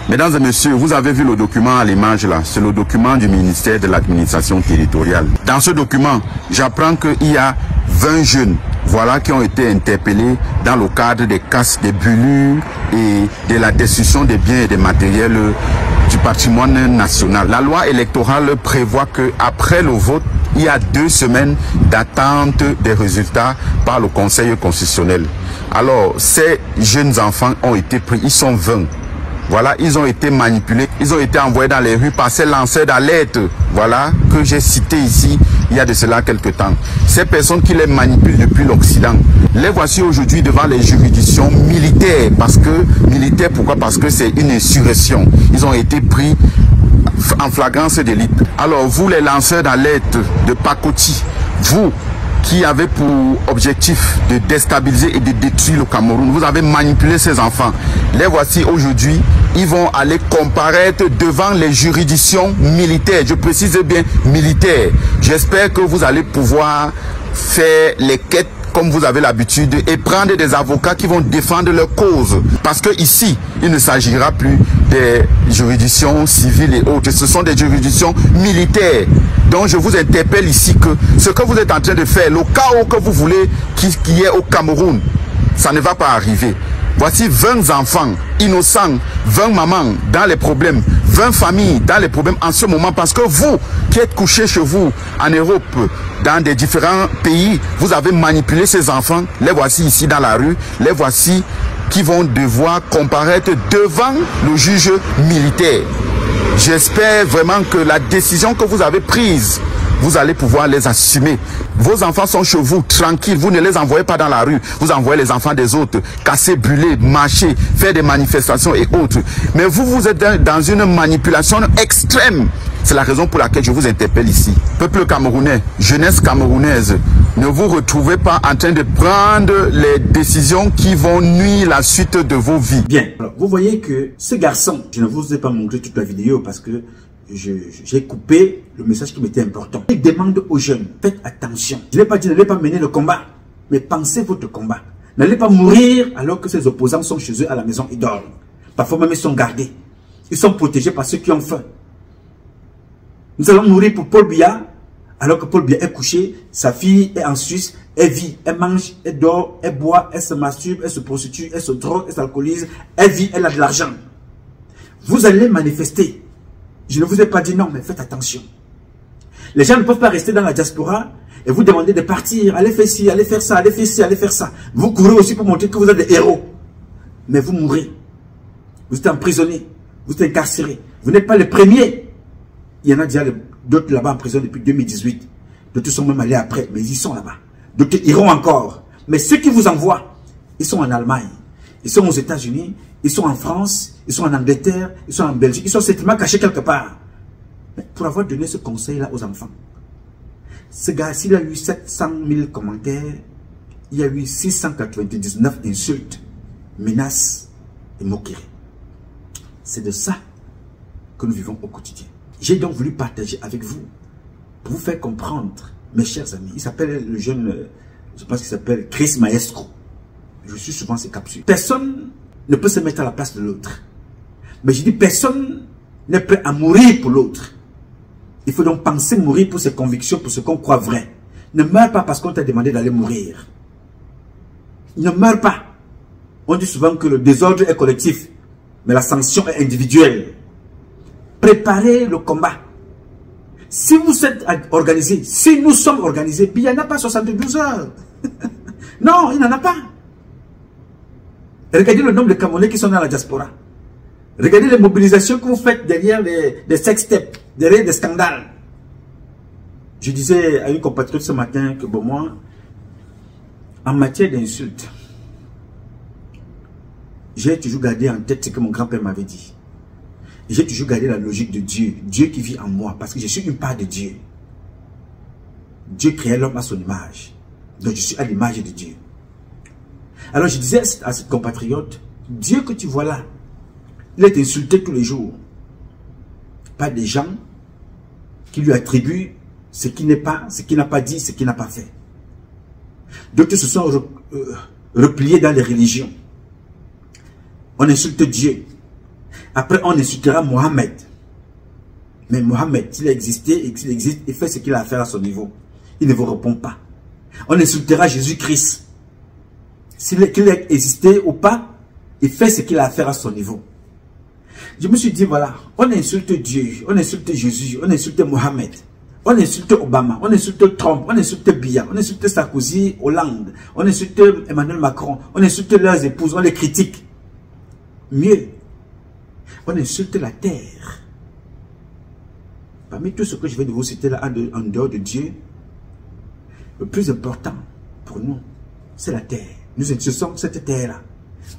S7: Mesdames et messieurs, vous avez vu le document à l'image là. C'est le document du ministère de l'administration territoriale. Dans ce document, j'apprends qu'il y a 20 jeunes, voilà, qui ont été interpellés dans le cadre des casses, des brûlures et de la destruction des biens et des matériels du patrimoine national. La loi électorale prévoit que après le vote, il y a 2 semaines d'attente des résultats par le Conseil constitutionnel. Alors, ces jeunes enfants ont été pris, ils sont 20. Voilà, ils ont été manipulés, ils ont été envoyés dans les rues par ces lanceurs d'alerte, voilà, que j'ai cité ici il y a de cela quelques temps. Ces personnes qui les manipulent depuis l'Occident, les voici aujourd'hui devant les juridictions militaires. Parce que, militaires, pourquoi? Parce que c'est une insurrection. Ils ont été pris en flagrance d'élite. Alors vous, les lanceurs d'alerte de pacotille, vous qui avez pour objectif de déstabiliser et de détruire le Cameroun, vous avez manipulé ces enfants. Les voici aujourd'hui, ils vont aller comparaître devant les juridictions militaires. Je précise bien militaires. J'espère que vous allez pouvoir faire les quêtes comme vous avez l'habitude et prendre des avocats qui vont défendre leur cause. Parce que ici, il ne s'agira plus des juridictions civiles et autres. Ce sont des juridictions militaires. Donc je vous interpelle ici que ce que vous êtes en train de faire, le chaos que vous voulez qu'il y ait au Cameroun, ça ne va pas arriver. Voici 20 enfants innocents, 20 mamans dans les problèmes, 20 familles dans les problèmes en ce moment, parce que vous qui êtes couchés chez vous en Europe, dans des différents pays, vous avez manipulé ces enfants. Les voici ici dans la rue, les voici qui vont devoir comparaître devant le juge militaire. J'espère vraiment que la décision que vous avez prise, vous allez pouvoir les assumer. Vos enfants sont chez vous, tranquilles. Vous ne les envoyez pas dans la rue. Vous envoyez les enfants des autres, casser, brûler, marcher, faire des manifestations et autres. Mais vous êtes dans une manipulation extrême. C'est la raison pour laquelle je vous interpelle ici. Peuple camerounais, jeunesse camerounaise, ne vous retrouvez pas en train de prendre les décisions qui vont nuire la suite de vos vies.
S2: Bien, alors vous voyez que ce garçon, je ne vous ai pas montré toute la vidéo parce que j'ai coupé le message qui m'était important. Il demande aux jeunes, faites attention. Je n'ai pas dit, n'allez pas mener le combat, mais pensez votre combat. N'allez pas mourir alors que ces opposants sont chez eux à la maison, ils dorment. Parfois même ils sont gardés. Ils sont protégés par ceux qui ont faim. Nous allons mourir pour Paul Biya, alors que Paul Biya est couché, sa fille est en Suisse, elle vit, elle mange, elle dort, elle boit, elle se masturbe, elle se prostitue, elle se drogue, elle s'alcoolise, elle vit, elle a de l'argent. Vous allez manifester. Je ne vous ai pas dit non, mais faites attention. Les gens ne peuvent pas rester dans la diaspora et vous demander de partir, allez faire ci, allez faire ça, allez faire ci, allez faire ça. Vous courez aussi pour montrer que vous êtes des héros. Mais vous mourrez. Vous êtes emprisonnés, vous êtes incarcérés. Vous n'êtes pas les premiers. Il y en a déjà d'autres là-bas en prison depuis 2018. D'autres sont même allés après, mais ils sont là-bas. D'autres iront encore. Mais ceux qui vous envoient, ils sont en Allemagne, ils sont aux États-Unis, ils sont en France, ils sont en Angleterre, ils sont en Belgique, ils sont certainement cachés quelque part. Mais pour avoir donné ce conseil-là aux enfants, ce gars, s'il a eu 700 000 commentaires, il y a eu 699 insultes, menaces et moqueries. C'est de ça que nous vivons au quotidien. J'ai donc voulu partager avec vous, pour vous faire comprendre, mes chers amis. Il s'appelle le jeune, je pense qu'il s'appelle Chris Maestro. Je suis souvent ces capsules. Personne ne peut se mettre à la place de l'autre. Mais je dis, personne n'est prêt à mourir pour l'autre. Il faut donc penser mourir pour ses convictions, pour ce qu'on croit vrai. Ne meurs pas parce qu'on t'a demandé d'aller mourir. Ne meurs pas. On dit souvent que le désordre est collectif, mais la sanction est individuelle. Préparez le combat. Si vous êtes organisé, si nous sommes organisés, puis il n'y en a pas 72 heures. Non, il n'y en a pas. Regardez le nombre de Camerounais qui sont dans la diaspora. Regardez les mobilisations que vous faites derrière des sextapes, derrière des scandales. Je disais à une compatriote ce matin que bon, moi, en matière d'insultes, j'ai toujours gardé en tête ce que mon grand-père m'avait dit. J'ai toujours gardé la logique de Dieu. Dieu qui vit en moi, parce que je suis une part de Dieu. Dieu créait l'homme à son image. Donc je suis à l'image de Dieu. Alors je disais à cette compatriote, Dieu que tu vois là, Il est insulté tous les jours par des gens qui lui attribuent ce qui n'est pas, ce qu'il n'a pas dit, ce qu'il n'a pas fait. D'autres se sont repliés dans les religions. On insulte Dieu. Après, on insultera Mohamed. Mais Mohamed, s'il a existé et qu'il existe, il fait ce qu'il a à faire à son niveau. Il ne vous répond pas. On insultera Jésus-Christ. Qu'il a existé ou pas, il fait ce qu'il a à faire à son niveau. Je me suis dit, voilà, on insulte Dieu, on insulte Jésus, on insulte Mohamed, on insulte Obama, on insulte Trump, on insulte Biya, on insulte Sarkozy, Hollande, on insulte Emmanuel Macron, on insulte leurs épouses, on les critique. Mieux, on insulte la terre. Parmi tout ce que je vais de vous citer là, en dehors de Dieu, le plus important pour nous, c'est la terre. Nous insultons cette terre-là.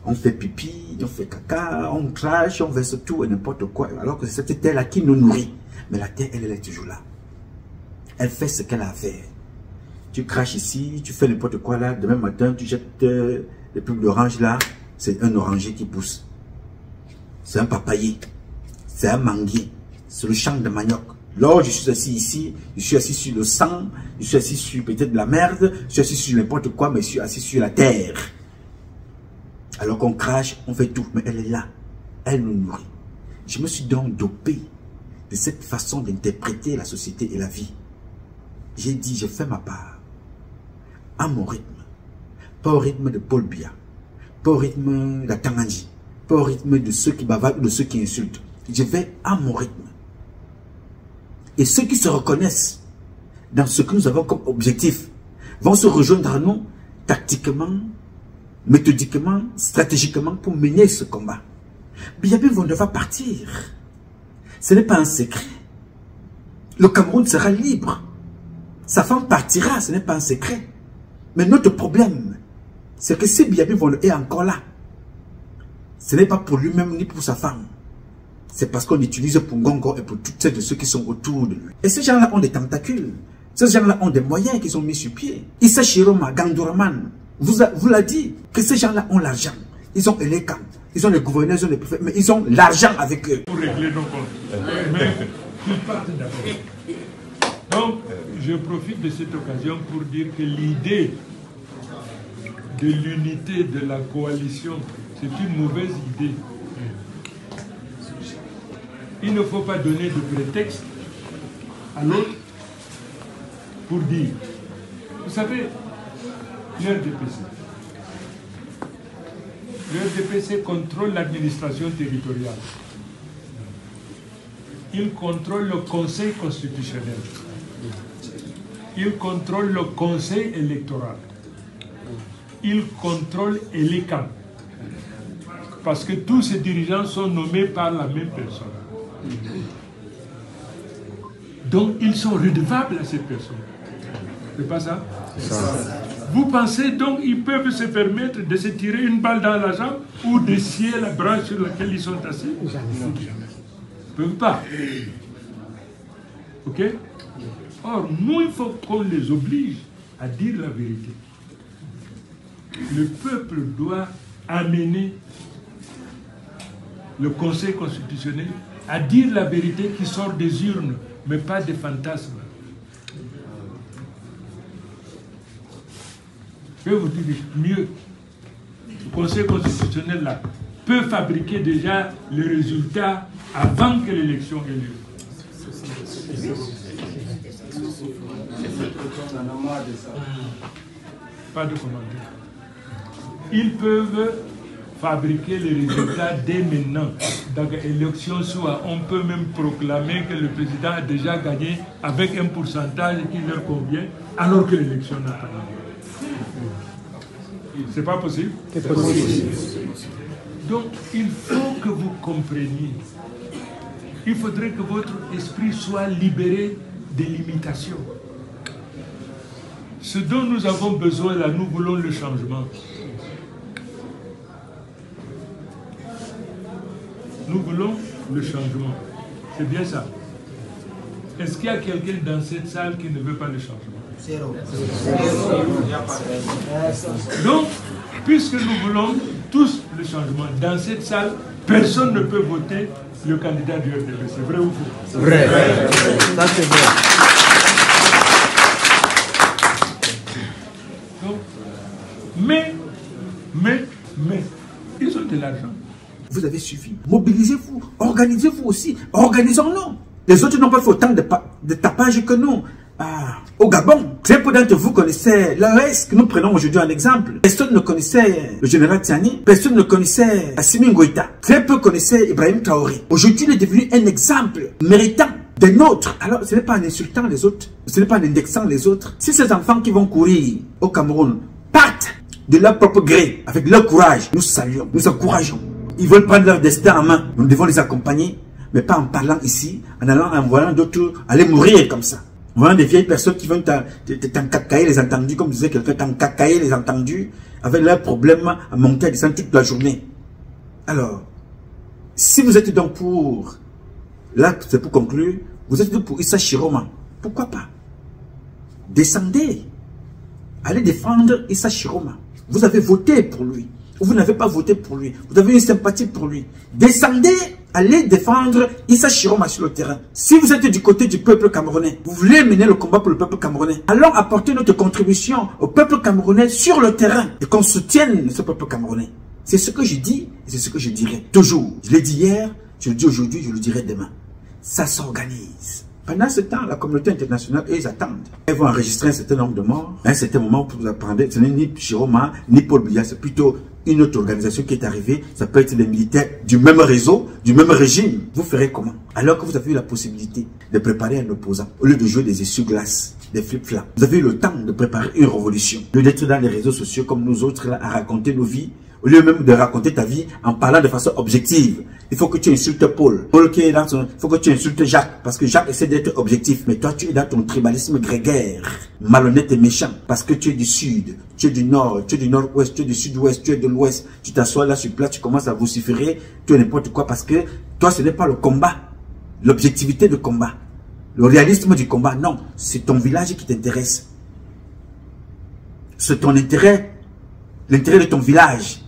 S2: On fait pipi, on fait caca, on crache, on verse tout et n'importe quoi. Alors que c'est cette terre-là qui nous nourrit. Mais la terre, elle est toujours là. Elle fait ce qu'elle a à faire. Tu craches ici, tu fais n'importe quoi là. Demain matin, tu jettes les pulpes d'orange là. C'est un oranger qui pousse. C'est un papayer. C'est un manguier. C'est le champ de manioc. Là, je suis assis ici, je suis assis sur le sang, je suis assis sur peut-être de la merde, je suis assis sur n'importe quoi, mais je suis assis sur la terre. Alors qu'on crache, on fait tout, mais elle est là. Elle nous nourrit. Je me suis donc dopé de cette façon d'interpréter la société et la vie. J'ai dit, je fais ma part. À mon rythme. Pas au rythme de Paul Biya. Pas au rythme d'Atanganji. Pas au rythme de ceux qui bavardent ou de ceux qui insultent. Je vais à mon rythme. Et ceux qui se reconnaissent dans ce que nous avons comme objectif vont se rejoindre à nous tactiquement, méthodiquement, stratégiquement pour mener ce combat. Biyabi vont devoir partir. Ce n'est pas un secret. Le Cameroun sera libre. Sa femme partira, ce n'est pas un secret. Mais notre problème, c'est que si Biyabi est encore là, ce n'est pas pour lui-même ni pour sa femme. C'est parce qu'on utilise pour Ngongo et pour toutes celles de ceux qui sont autour de lui. Et ces gens-là ont des tentacules. Ces gens-là ont des moyens qu'ils ont mis sur pied. Issa Chiroma, Gandouraman, vous l'a dit, que ces gens-là ont l'argent. Ils ont les camps, ils ont les gouverneurs, ils ont les préfets, mais ils ont l'argent avec eux.
S8: Pour régler nos comptes. Mais ils partent d'abord. Donc, je profite de cette occasion pour dire que l'idée de l'unité de la coalition, c'est une mauvaise idée. Il ne faut pas donner de prétexte à l'autre pour dire, vous savez, l'RDPC contrôle l'administration territoriale. Il contrôle le Conseil constitutionnel. Il contrôle le Conseil électoral. Il contrôle les camps. Parce que tous ces dirigeants sont nommés par la même personne. Donc, ils sont redevables à cette personne. C'est pas ça? Vous pensez donc qu'ils peuvent se permettre de se tirer une balle dans la jambe ou de scier la branche sur laquelle ils sont assis? Ils ne peuvent pas. Ok? Or, nous, il faut qu'on les oblige à dire la vérité. Le peuple doit amener le Conseil constitutionnel à dire la vérité qui sort des urnes, mais pas des fantasmes. Je vais vous dire mieux. Le Conseil constitutionnel là, peut fabriquer déjà les résultats avant que l'élection ait lieu. Pas de commentaire. Ils peuvent fabriquer les résultats dès maintenant. Dans l'élection soit, on peut même proclamer que le président a déjà gagné avec un pourcentage qui leur convient, alors que l'élection n'a pas lieu. C'est pas possible? C'est possible. Donc, il faut que vous compreniez. Il faudrait que votre esprit soit libéré des limitations. Ce dont nous avons besoin là, nous voulons le changement. Nous voulons le changement. C'est bien ça. Est-ce qu'il y a quelqu'un dans cette salle qui ne veut pas le changement? Zéro. Donc, puisque nous voulons tous le changement, dans cette salle, personne ne peut voter le candidat du RDP. C'est vrai ou faux?
S6: C'est vrai. Ça, c'est vrai.
S8: Donc, mais, ils ont de l'argent.
S2: Vous avez suffi. Mobilisez-vous, organisez-vous aussi, organisons-nous. Les autres n'ont pas fait autant de tapage que nous. Au Gabon, très peu d'entre vous connaissaient l'AES que nous prenons aujourd'hui en exemple. Personne ne connaissait le général Tiani, personne ne connaissait Assimi Goïta. Très peu connaissaient Ibrahim Traoré. Aujourd'hui, il est devenu un exemple méritant des nôtres. Alors, ce n'est pas en insultant les autres, ce n'est pas en indexant les autres. Si ces enfants qui vont courir au Cameroun partent de leur propre gré, avec leur courage, nous saluons, nous encourageons. Ils veulent prendre leur destin en main. Nous devons les accompagner, mais pas en parlant ici, en voyant d'autres aller mourir comme ça. En voyant des vieilles personnes qui vont t'encacailler les entendus, comme disait quelqu'un, t'encacailler les entendus, avec leurs problèmes à monter à descendre toute la journée. Alors, si vous êtes donc pour, là c'est pour conclure, vous êtes donc pour Issa Chiroma, pourquoi pas? Descendez, allez défendre Issa Chiroma. Vous avez voté pour lui. Vous n'avez pas voté pour lui. Vous avez une sympathie pour lui. Descendez, allez défendre Issa Chiroma sur le terrain. Si vous êtes du côté du peuple camerounais, vous voulez mener le combat pour le peuple camerounais, allons apporter notre contribution au peuple camerounais sur le terrain et qu'on soutienne ce peuple camerounais. C'est ce que je dis et c'est ce que je dirai toujours. Je l'ai dit hier, je le dis aujourd'hui, je le dirai demain. Ça s'organise. Pendant ce temps, la communauté internationale, ils attendent. Ils vont enregistrer un certain nombre de morts. À un certain moment, pour vous apprendre, ce n'est ni Chiroma, ni Paul Biya, c'est plutôt une autre organisation qui est arrivée. Ça peut être des militaires du même réseau, du même régime. Vous ferez comment? Alors que vous avez eu la possibilité de préparer un opposant, au lieu de jouer des essuie-glaces, des flip-flops. Vous avez eu le temps de préparer une révolution. Au lieu d'être dans les réseaux sociaux comme nous autres, là, à raconter nos vies, au lieu même de raconter ta vie en parlant de façon objective. Il faut que tu insultes Paul. Paul qui est dans son... Il faut que tu insultes Jacques. Parce que Jacques essaie d'être objectif. Mais toi, tu es dans ton tribalisme grégaire. Malhonnête et méchant. Parce que tu es du sud. Tu es du nord. Tu es du nord-ouest. Tu es du sud-ouest. Tu es de l'ouest. Tu t'assois là sur place. Tu commences à vociférer. Tu es n'importe quoi. Parce que toi, ce n'est pas le combat. L'objectivité du combat. Le réalisme du combat. Non. C'est ton village qui t'intéresse. C'est ton intérêt. L'intérêt de ton village.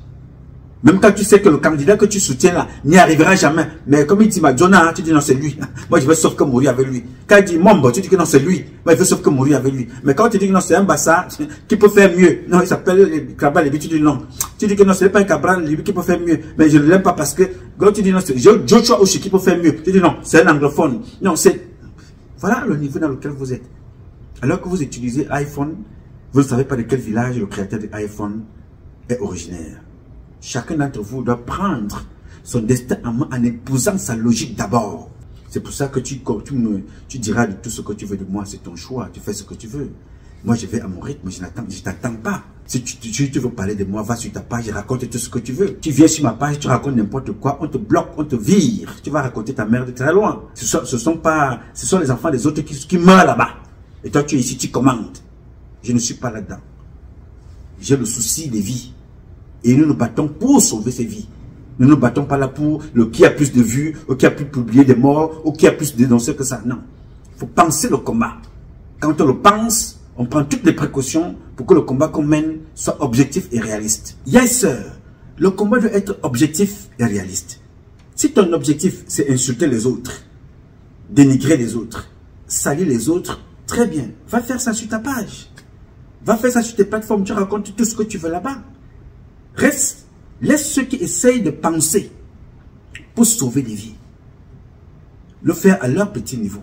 S2: Même quand tu sais que le candidat que tu soutiens là n'y arrivera jamais. Mais comme il dit Madonna, tu dis non c'est lui. Moi je veux sauf que mourir avec lui. Quand il dit Mombo, tu dis que non c'est lui. Moi je veux sauf que mourir avec lui. Mais quand tu dis que non c'est un Bassa qui peut faire mieux. Non il s'appelle Cabral Libi, tu dis non. Tu dis que non c'est pas un Cabral Libi qui peut faire mieux. Mais je ne l'aime pas parce que quand tu dis non c'est Joshua Oshi qui peut faire mieux. Tu dis non c'est un anglophone. Non c'est... Voilà le niveau dans lequel vous êtes. Alors que vous utilisez iPhone, vous ne savez pas de quel village le créateur de iPhone est originaire. Chacun d'entre vous doit prendre son destin en main en épousant sa logique d'abord. C'est pour ça que tu diras de tout ce que tu veux de moi, c'est ton choix, tu fais ce que tu veux. Moi, je vais à mon rythme, je t'attends pas. Si tu veux parler de moi, va sur ta page et raconte tout ce que tu veux. Tu viens sur ma page, tu racontes n'importe quoi, on te bloque, on te vire. Tu vas raconter ta merde très loin. Ce sont les enfants des autres qui meurent là-bas. Et toi, tu es ici, tu commandes. Je ne suis pas là-dedans. J'ai le souci des vies. Et nous nous battons pour sauver ces vies. Nous ne nous battons pas là pour le qui a plus de vues, ou qui a plus publié des morts, ou qui a plus dénoncé que ça. Non. Il faut penser le combat. Quand on le pense, on prend toutes les précautions pour que le combat qu'on mène soit objectif et réaliste. Yes, sir. Le combat doit être objectif et réaliste. Si ton objectif, c'est insulter les autres, dénigrer les autres, salir les autres, très bien. Va faire ça sur ta page. Va faire ça sur tes plateformes. Tu racontes tout ce que tu veux là-bas. Reste, laisse ceux qui essayent de penser pour sauver des vies le faire à leur petit niveau.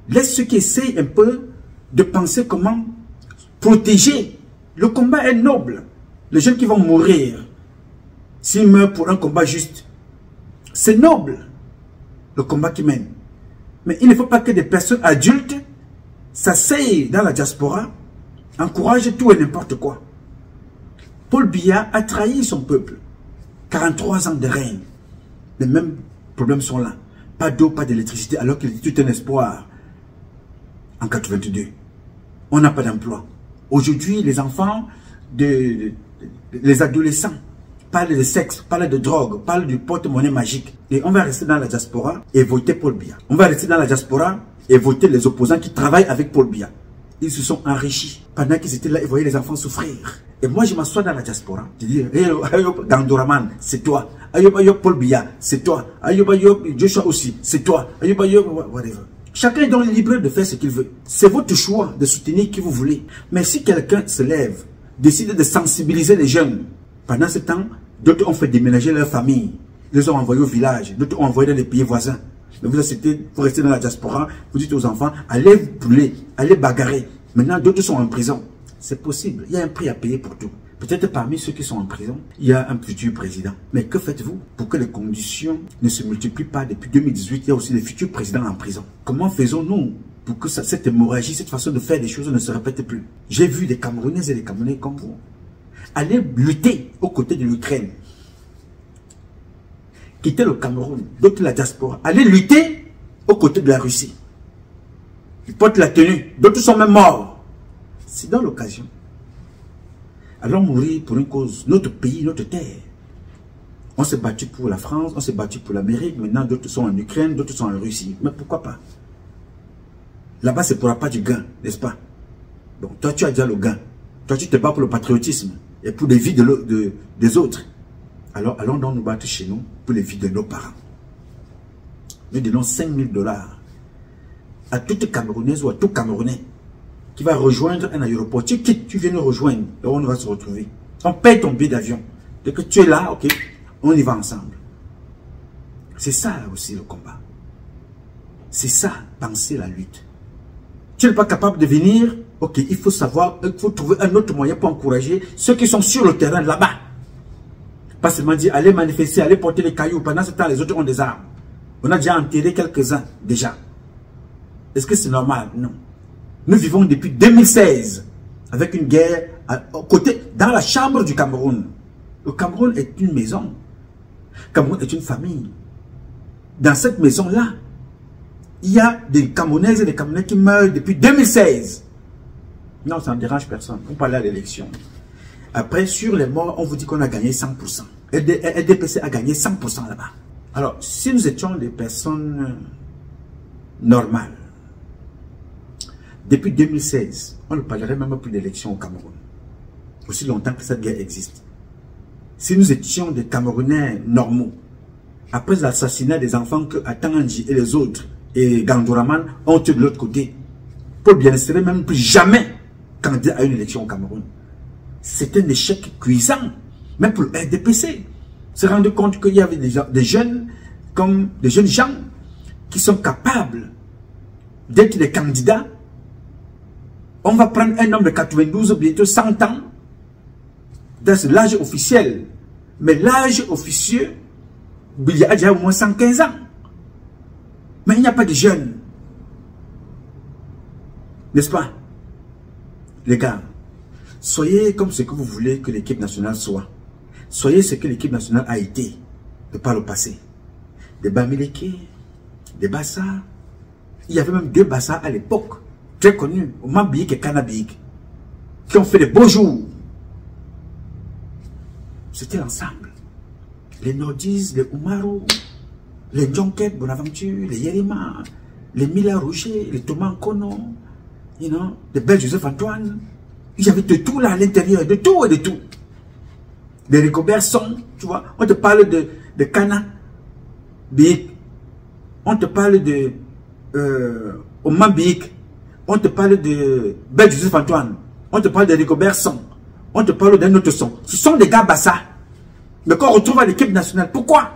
S2: Laisse ceux qui essayent un peu de penser comment protéger. Le combat est noble. Les jeunes qui vont mourir, s'ils meurent pour un combat juste, c'est noble, le combat qu'ils mènent. Mais il ne faut pas que des personnes adultes s'asseyent dans la diaspora, encouragent tout et n'importe quoi. Paul Biya a trahi son peuple. 43 ans de règne. Les mêmes problèmes sont là. Pas d'eau, pas d'électricité, alors qu'il était tout un espoir. En 82. On n'a pas d'emploi. Aujourd'hui, les enfants, les adolescents, parlent de sexe, parlent de drogue, parlent du porte-monnaie magique. Et on va rester dans la diaspora et voter Paul Biya. On va rester dans la diaspora et voter les opposants qui travaillent avec Paul Biya. Ils se sont enrichis. Pendant qu'ils étaient là, ils voyaient les enfants souffrir. Et moi, je m'assois dans la diaspora. Je dis, Ayop Gandoraman, c'est toi. Ayop Paul Biya, c'est toi. Ayop Joshua aussi, c'est toi. Ayop whatever. Chacun est donc libre de faire ce qu'il veut. C'est votre choix de soutenir qui vous voulez. Mais si quelqu'un se lève, décide de sensibiliser les jeunes, pendant ce temps, d'autres ont fait déménager leur famille. Ils les ont envoyés au village. D'autres ont envoyé dans les pays voisins. Mais vous acceptez, vous restez dans la diaspora, vous dites aux enfants, allez vous brûler, allez bagarrer. Maintenant, d'autres sont en prison. C'est possible. Il y a un prix à payer pour tout. Peut-être parmi ceux qui sont en prison, il y a un futur président. Mais que faites-vous pour que les conditions ne se multiplient pas? Depuis 2018, il y a aussi des futurs présidents en prison. Comment faisons-nous pour que cette hémorragie, cette façon de faire des choses ne se répète plus? J'ai vu des Camerounaises et des Camerounais comme vous aller lutter aux côtés de l'Ukraine. Quitter le Cameroun, d'autres la diaspora, aller lutter aux côtés de la Russie. Ils portent la tenue, d'autres sont même morts. C'est dans l'occasion. Allons mourir pour une cause, notre pays, notre terre. On s'est battu pour la France, on s'est battu pour l'Amérique, maintenant d'autres sont en Ukraine, d'autres sont en Russie. Mais pourquoi pas? Là-bas, c'est pour la part du gain, n'est-ce pas? Bon, toi, tu as déjà le gain. Toi, tu te bats pour le patriotisme et pour les vies des autres. Alors, allons donc nous battre chez nous pour les vies de nos parents. Nous donnons 5 000 $ à toute Camerounaise ou à tout Camerounais qui va rejoindre un aéroport. Tu quittes, tu viens nous rejoindre et on va se retrouver. On paye ton billet d'avion. Dès que tu es là, ok, on y va ensemble. C'est ça là aussi le combat. C'est ça, penser la lutte. Tu n'es pas capable de venir, ok, il faut savoir, il faut trouver un autre moyen pour encourager ceux qui sont sur le terrain là-bas. Pas seulement dire, allez manifester, allez porter les cailloux. Pendant ce temps, les autres ont des armes. On a déjà enterré quelques-uns, déjà. Est-ce que c'est normal? Non. Nous vivons depuis 2016 avec une guerre dans la chambre du Cameroun. Le Cameroun est une maison. Le Cameroun est une famille. Dans cette maison-là, il y a des Camerounaises et des Camerounais qui meurent depuis 2016. Non, ça ne dérange personne. On parle à l'élection. Après, sur les morts, on vous dit qu'on a gagné 100%. LDPC a gagné 100% là-bas. Alors, si nous étions des personnes normales, depuis 2016, on ne parlerait même plus d'élection au Cameroun. Aussi longtemps que cette guerre existe. Si nous étions des Camerounais normaux, après l'assassinat des enfants que Atanganji et les autres, et Gandoraman, ont tué de l'autre côté, Paul Biya ne serait même plus jamais candidat à une élection au Cameroun. C'est un échec cuisant, même pour le RDPC. Se rendre compte qu'il y avait des jeunes gens qui sont capables d'être des candidats. On va prendre un homme de 92, bientôt 100 ans, dans l'âge officiel. Mais l'âge officieux, il y a déjà au moins 115 ans. Mais il n'y a pas de jeunes. N'est-ce pas? Les gars, soyez comme ce que vous voulez que l'équipe nationale soit. Soyez ce que l'équipe nationale a été de par le passé. Des Bamileke, des Bassa. Il y avait même 2 Bassa à l'époque, très connus, Mambik et Kanabik, qui ont fait des beaux jours. C'était ensemble. Les Nordis, les Oumarou, les Djonket, Bonaventure, les Yerima, les Mila Roger, les Thomas Kono, you know, les Bel Joseph Antoine. Il y avait de tout là à l'intérieur, de tout et de tout. Les Rigobert Son, tu vois, on te parle de Kana, Bik, on te parle de Omambik, on te parle de Bel Joseph Antoine, on te parle de Rigobert Son, on te parle d'un autre son. Ce sont des gars Bassa, mais qu'on retrouve à l'équipe nationale. Pourquoi?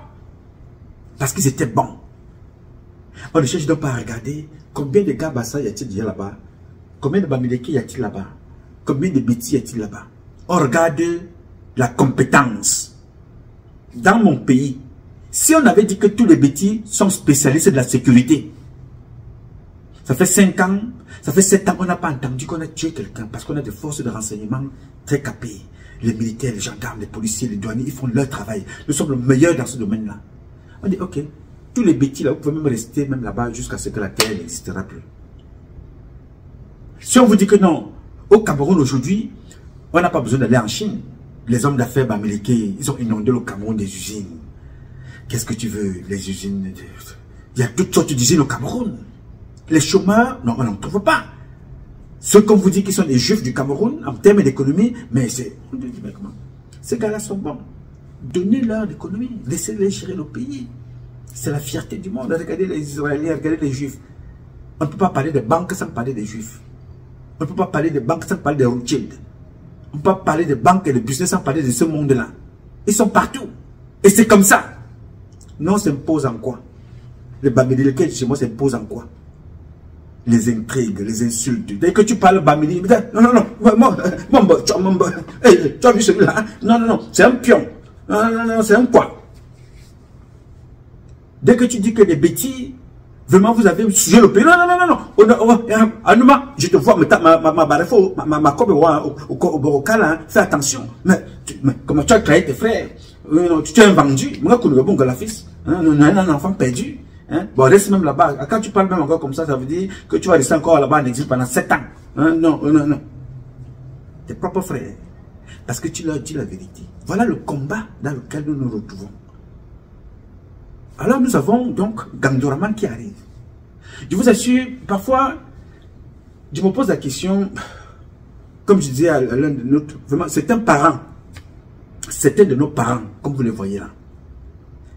S2: Parce qu'ils étaient bons. On ne cherche donc pas à regarder combien de gars Bassa y a-t-il déjà là-bas, combien de Bamileke y a-t-il là-bas, combien de Bétis y a-t-il là-bas. On regarde la compétence. Dans mon pays, si on avait dit que tous les Bétis sont spécialistes de la sécurité, ça fait 5 ans, ça fait 7 ans qu'on n'a pas entendu qu'on a tué quelqu'un parce qu'on a des forces de renseignement très capées. Les militaires, les gendarmes, les policiers, les douaniers, ils font leur travail. Nous sommes le meilleur dans ce domaine-là. On dit, ok, tous les Bétis là, vous pouvez même rester même là-bas jusqu'à ce que la terre n'existera plus. Si on vous dit que non, au Cameroun aujourd'hui, on n'a pas besoin d'aller en Chine. Les hommes d'affaires Bamileke, ils ont inondé le Cameroun des usines. Qu'est-ce que tu veux? Les usines, il y a toutes sortes d'usines au Cameroun. Les chômeurs, non, on n'en trouve pas. Ceux qu'on vous dit qu'ils sont des juifs du Cameroun, en termes d'économie, mais c'est... Ces gars-là sont bons. Donnez-leur l'économie, laissez-les gérer le pays. C'est la fierté du monde. Regardez les Israéliens, regardez les Juifs. On ne peut pas parler des banques sans parler des Juifs. On ne peut pas parler des banques sans parler des Rothschild. On ne peut pas parler des banques et des business sans parler de ce monde-là. Ils sont partout. Et c'est comme ça. Non, on s'impose en quoi? Les Bamidi, lesquels chez moi s'impose en quoi? Les intrigues, les insultes. Dès que tu parles Bamidi, non, tu as vu celui-là? Non, c'est un pion. Non, c'est un quoi? Dès que tu dis que les bêtises, vraiment vous avez sujet le pays. Non. Anouma, je te vois, ma cobe au câlin, fais attention. Mais comment tu as créé tes frères? Tu es un vendu. Moi, je connais bon que la fils. Un enfant perdu. Bon, reste même là-bas. Quand tu parles même encore comme ça, ça veut dire que tu vas rester encore là-bas en exil pendant 7 ans. Non. Tes propres frères. Parce que tu leur dis la vérité. Voilà le combat dans lequel nous nous retrouvons. Alors nous avons donc Gandorama qui arrive. Je vous assure, parfois, je me pose la question, comme je disais à l'un de notre... Vraiment, c'est un parent. C'était de nos parents, comme vous le voyez là.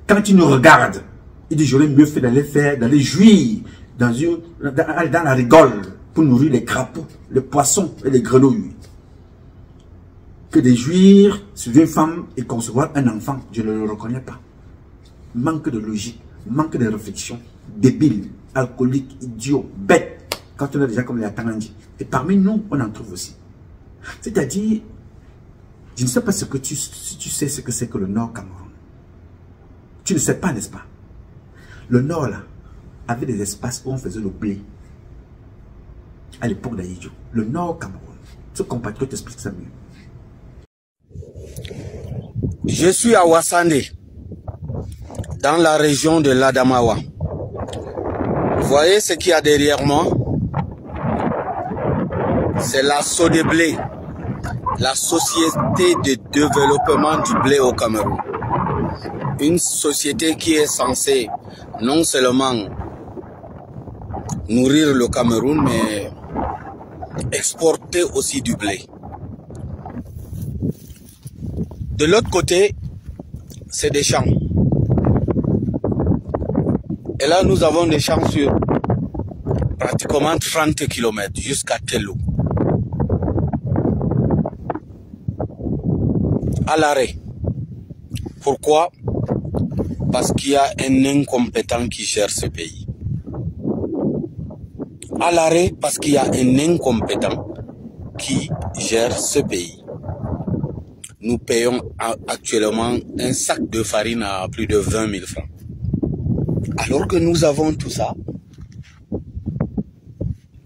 S2: Quand ils nous regardent, ils disent, j'aurais mieux fait d'aller jouir dans la rigole pour nourrir les crapauds, les poissons et les grenouilles. Que de jouir sur une femme et concevoir un enfant. Je ne le reconnais pas. Manque de logique, manque de réflexion, débile, alcoolique, idiot, bête, quand on a déjà comme les Atanandi. Et parmi nous, on en trouve aussi. C'est-à-dire, je ne sais pas si tu sais ce que c'est que le Nord Cameroun. Tu ne sais pas, n'est-ce pas? Le Nord, là, avait des espaces où on faisait le blé. À l'époque d'Aïdjo. Le Nord Cameroun. Ce compatriote explique ça mieux.
S9: Je suis à Wassande, dans la région de l'Adamawa. Vous voyez ce qu'il y a derrière moi? C'est la Sodeblé, la société de développement du blé au Cameroun. Une société qui est censée non seulement nourrir le Cameroun, mais exporter aussi du blé. De l'autre côté, c'est des champs. Et là, nous avons des champs sur pratiquement 30 km jusqu'à Tello. À l'arrêt. Pourquoi? Parce qu'il y a un incompétent qui gère ce pays. À l'arrêt, parce qu'il y a un incompétent qui gère ce pays. Nous payons actuellement un sac de farine à plus de 20 000 francs. Alors que nous avons tout ça,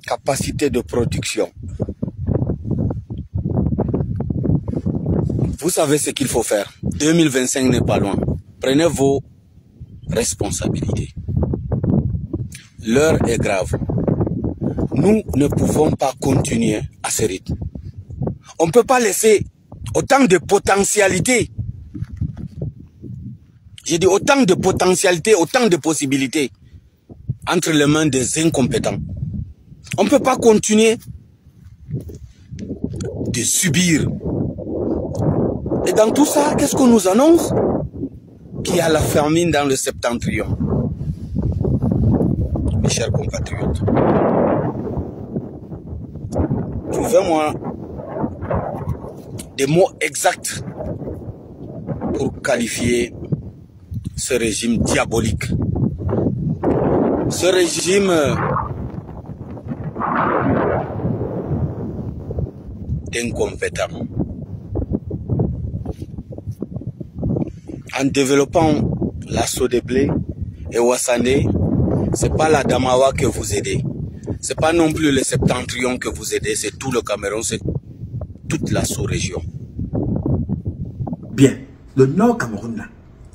S9: capacité de production. Vous savez ce qu'il faut faire. 2025 n'est pas loin. Prenez vos responsabilités. L'heure est grave. Nous ne pouvons pas continuer à ce rythme. On ne peut pas laisser autant de potentialités. J'ai dit autant de potentialités, autant de possibilités entre les mains des incompétents. On ne peut pas continuer de subir. Et dans tout ça, qu'est-ce qu'on nous annonce? Qu'il y a la famine dans le septentrion. Mes chers compatriotes. Trouvez-moi des mots exacts pour qualifier ce régime diabolique. Ce régime d'incompétents. En développant la Sodeblé et Wassande, c'est pas la Damawa que vous aidez. C'est pas non plus le septentrion que vous aidez, c'est tout le Cameroun, c'est toute la sous-région.
S2: Bien, le Nord Cameroun là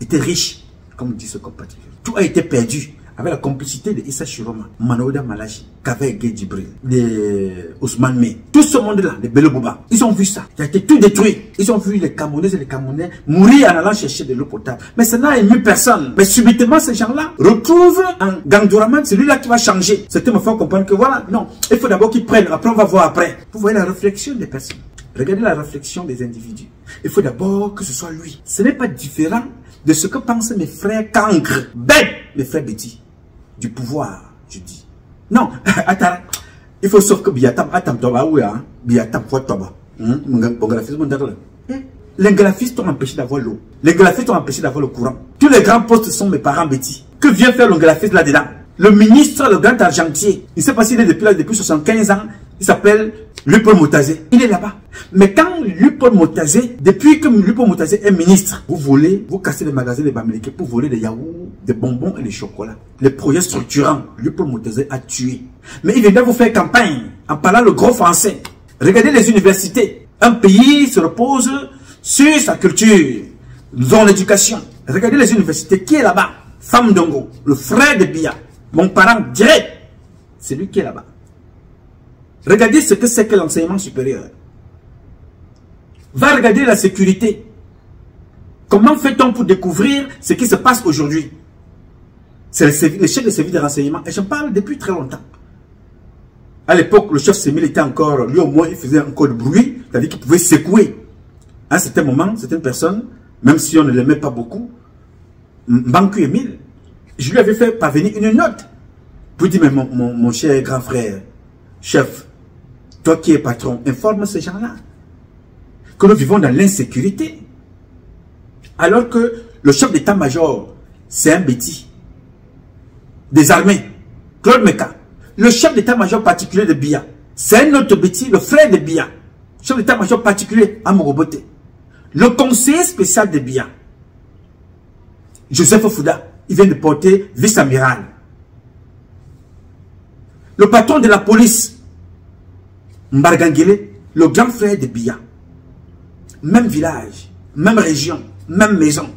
S2: était riche, comme dit ce compatriote. Tout a été perdu avec la complicité de Issa Chiroma, Manaouda Malachi, Kaveh Djibril, de Ousmane Mé, tout ce monde-là, les Bello Bouba, ils ont vu ça. Il a été tout détruit. Ils ont vu les Camerounais et les Camerounais mourir en allant chercher de l'eau potable. Mais ça n'a ému personne. Mais subitement, ces gens-là retrouvent un Ganduraman, c'est lui-là qui va changer. C'était me faire comprendre que voilà, non, il faut d'abord qu'ils prennent, après on va voir après. Vous voyez la réflexion des personnes. Regardez la réflexion des individus. Il faut d'abord que ce soit lui. Ce n'est pas différent de ce que pensent mes frères cancres, bêtes, mes frères bêtis. Du pouvoir, je dis. Non, attends. Il faut sauf que Biatam, Biatam, les graphistes ont empêché d'avoir l'eau. Les graphistes ont empêché d'avoir le courant. Tous les grands postes sont mes parents bêtis. Que vient faire le graphiste là-dedans? Le ministre, le grand argentier, il ne sait pas s'il est depuis là, depuis 75 ans, il s'appelle Luc-Paul Motazé. Il est là-bas. Mais quand Luc-Paul Motazé, depuis que Luc-Paul Motazé est ministre, vous volez, vous cassez les magasins des Bamileke pour voler des yaourts, des bonbons et des chocolats. Les projets structurants, Luc-Paul Motazé a tué. Mais il vient vous faire campagne en parlant le gros français. Regardez les universités. Un pays se repose sur sa culture, son éducation. Regardez les universités. Qui est là-bas? Femme Dongo, le frère de Biya, mon parent direct. C'est lui qui est là-bas. Regardez ce que c'est que l'enseignement supérieur. Va regarder la sécurité. Comment fait-on pour découvrir ce qui se passe aujourd'hui? C'est le chef de service de renseignement. Et j'en parle depuis très longtemps. À l'époque, le chef Sémil était encore, lui au moins, il faisait encore de bruit. C'est-à-dire qu'il pouvait secouer. À un certain moment, certaines personnes, même si on ne l'aimait pas beaucoup, Mbankou Emile, je lui avais fait parvenir une note. Pour dire, mais mon cher grand frère, chef, toi qui es patron, informe ces gens-là que nous vivons dans l'insécurité. Alors que le chef d'état-major, c'est un bêtis des armées, Claude Meka. Le chef d'état-major particulier de Biya, c'est un autre bêtis, le frère de Biya. Chef d'état-major particulier, Amorobote. Le conseiller spécial de Biya, Joseph Fouda, il vient de porter vice-amiral. Le patron de la police, Mbargangele, le grand frère de Biya. Même village, même région, même maison.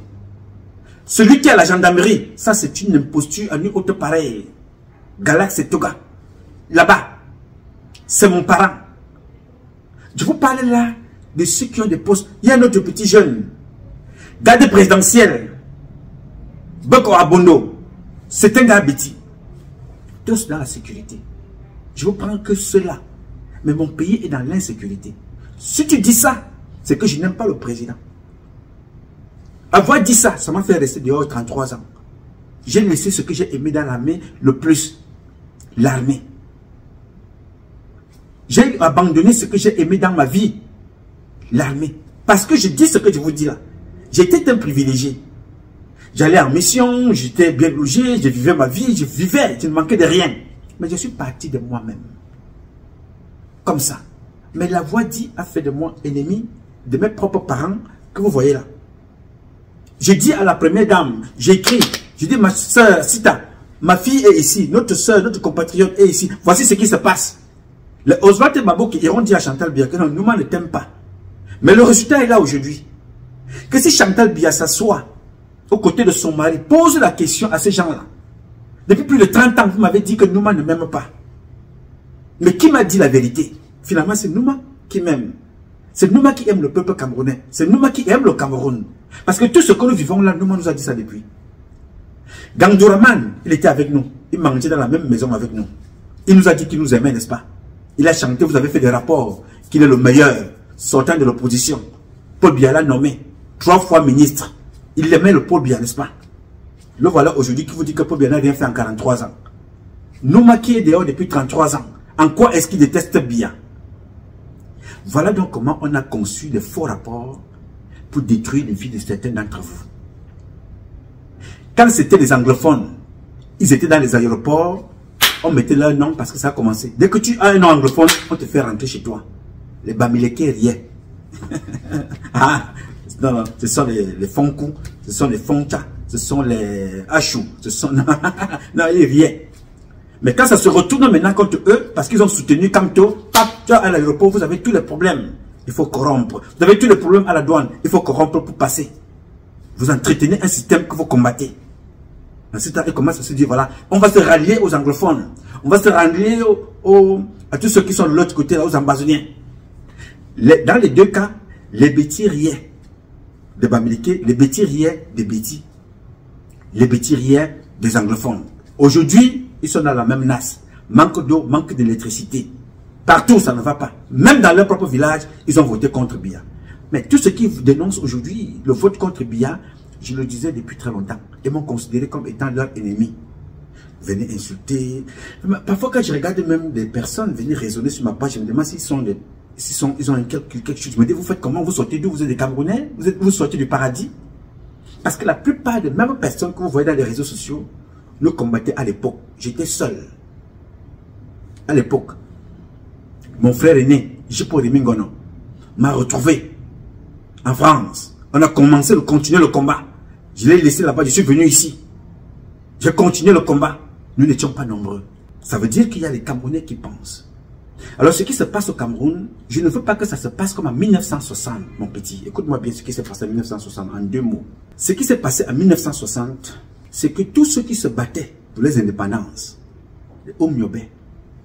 S2: Celui qui a la gendarmerie, ça c'est une imposture à une autre pareille. Galax et Toga. Là-bas, c'est mon parent. Je vous parle là de ceux qui ont des postes. Il y a un autre petit jeune, garde présidentiel, Boko Abondo. C'est un gars bêtis. Tous dans la sécurité. Je vous prends que cela. Mais mon pays est dans l'insécurité. Si tu dis ça, c'est que je n'aime pas le président. Avoir dit ça, ça m'a fait rester dehors 33 ans. J'ai laissé ce que j'ai aimé dans l'armée le plus. L'armée. J'ai abandonné ce que j'ai aimé dans ma vie. L'armée. Parce que je dis ce que je vous dis là. J'étais un privilégié. J'allais en mission, j'étais bien logé, je vivais ma vie, je ne manquais de rien. Mais je suis parti de moi-même. Comme ça. Mais la voix dit a fait de moi ennemi de mes propres parents que vous voyez là. J'ai dit à la première dame, j'ai écrit, j'ai dit ma soeur Sita, ma fille est ici, notre soeur, notre compatriote est ici. Voici ce qui se passe. Les Oswald et Mabo qui iront dire à Chantal Biya que non, Nouma ne t'aime pas. Mais le résultat est là aujourd'hui. Que si Chantal Biya s'assoit aux côtés de son mari, pose la question à ces gens-là. Depuis plus de 30 ans, vous m'avez dit que Nouma ne m'aime pas. Mais qui m'a dit la vérité? Finalement, c'est Nouma qui m'aime. C'est Nouma qui aime le peuple camerounais. C'est Nouma qui aime le Cameroun. Parce que tout ce que nous vivons là, Nouma nous a dit ça depuis. Ganduraman, il était avec nous. Il mangeait dans la même maison avec nous. Il nous a dit qu'il nous aimait, n'est-ce pas? Il a chanté, vous avez fait des rapports, qu'il est le meilleur, sortant de l'opposition. Paul Biya l'a nommé 3 fois ministre. Il aimait le Paul Biya, n'est-ce pas? Le voilà aujourd'hui qui vous dit que Paul Biya n'a rien fait en 43 ans. Nouma qui est dehors depuis 33 ans. En quoi est-ce qu'il déteste Biya? Voilà donc comment on a conçu des faux rapports pour détruire les vies de certains d'entre vous. Quand c'était les anglophones, ils étaient dans les aéroports, on mettait leur nom parce que ça a commencé. Dès que tu as un nom anglophone, on te fait rentrer chez toi. Les Bamileke riaient. Ah, non, ce sont les Fonkou, ce sont les Foncha, ce sont les Achou, ce sont... non, ils riaient. Mais quand ça se retourne maintenant contre eux, parce qu'ils ont soutenu Kamto, à l'aéroport, vous avez tous les problèmes. Il faut corrompre. Vous avez tous les problèmes à la douane. Il faut corrompre pour passer. Vous entretenez un système que vous combattez. Ensuite, ils commencent à se dire, voilà, on va se rallier aux anglophones. On va se rallier à tous ceux qui sont de l'autre côté, là, aux Ambazoniens. Dans les deux cas, les Bétis riaient de Bamileke, les Bétis riaient des Bétis. Les Bétis riaient des anglophones. Aujourd'hui, ils sont dans la même nasse. Manque d'eau, manque d'électricité. Partout, ça ne va pas. Même dans leur propre village, ils ont voté contre Biya. Mais tous ceux qui dénoncent aujourd'hui le vote contre Biya, je le disais depuis très longtemps, ils m'ont considéré comme étant leur ennemi. Venez insulter. Parfois, quand je regarde même des personnes venir raisonner sur ma page, je me demande s'ils ont quelque chose. Je me dis, vous faites comment? Vous sortez d'où? Vous êtes des Camerounais? Vous sortez du paradis? Parce que la plupart des mêmes personnes que vous voyez dans les réseaux sociaux nous combattaient à l'époque. J'étais seul. À l'époque. Mon frère aîné, Jipo Rimingono, m'a retrouvé en France. On a continué le combat. Je l'ai laissé là-bas, je suis venu ici. J'ai continué le combat. Nous n'étions pas nombreux. Ça veut dire qu'il y a les Camerounais qui pensent. Alors ce qui se passe au Cameroun, je ne veux pas que ça se passe comme en 1960, mon petit. Écoute-moi bien ce qui s'est passé en 1960, en 2 mots. Ce qui s'est passé en 1960, c'est que tous ceux qui se battaient pour les indépendances, les Omniobe,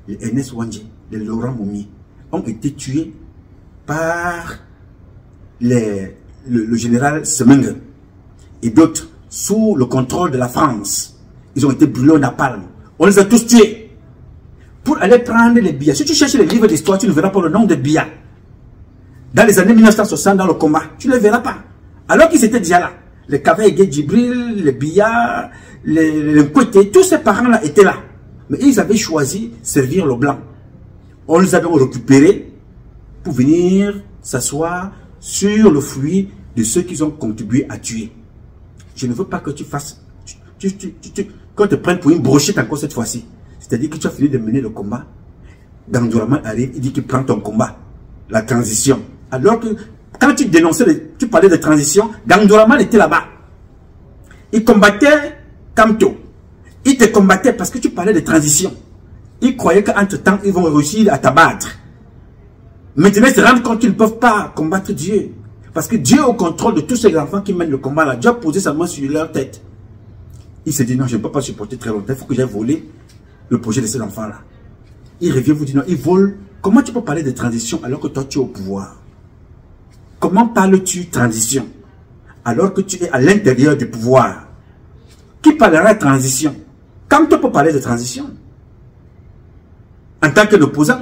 S2: les Ernest Wandji, les Laurent Moumi, ont été tués par le général Semengue et d'autres sous le contrôle de la France. Ils ont été brûlés au napalm. On les a tous tués. Pour aller prendre les Biya. Si tu cherches les livres d'histoire, tu ne verras pas le nom de Biya. Dans les années 1960, dans le combat, tu ne le verras pas. Alors qu'ils étaient déjà là. Les Kaveh Djibril, les Biya, les Nkwete, tous ces parents-là étaient là. Mais ils avaient choisi de servir le blanc. On les avait récupérés pour venir s'asseoir sur le fruit de ceux qu'ils ont contribué à tuer. Je ne veux pas que tu fasses... qu'on te prenne pour une brochette encore cette fois-ci. C'est-à-dire que tu as fini de mener le combat. Gandouraman arrive, il dit qu'il prend ton combat. La transition. Alors que quand tu dénonçais, tu parlais de transition, Gandouraman était là-bas. Il combattait Kamto. Il te combattait parce que tu parlais de transition. Ils croyaient qu'entre-temps, ils vont réussir à t'abattre. Maintenant, ils se rendent compte qu'ils ne peuvent pas combattre Dieu. Parce que Dieu est au contrôle de tous ces enfants qui mènent le combat là. Dieu a posé sa main sur leur tête. Il se dit non, je ne peux pas supporter très longtemps. Il faut que j'aille voler le projet de ces enfants-là. Il revient vous dire non, ils volent. Comment tu peux parler de transition alors que toi tu es au pouvoir? Comment parles-tu transition alors que tu es à l'intérieur du pouvoir? Qui parlera de transition? Quand tu peux parler de transition? En tant que l'opposant,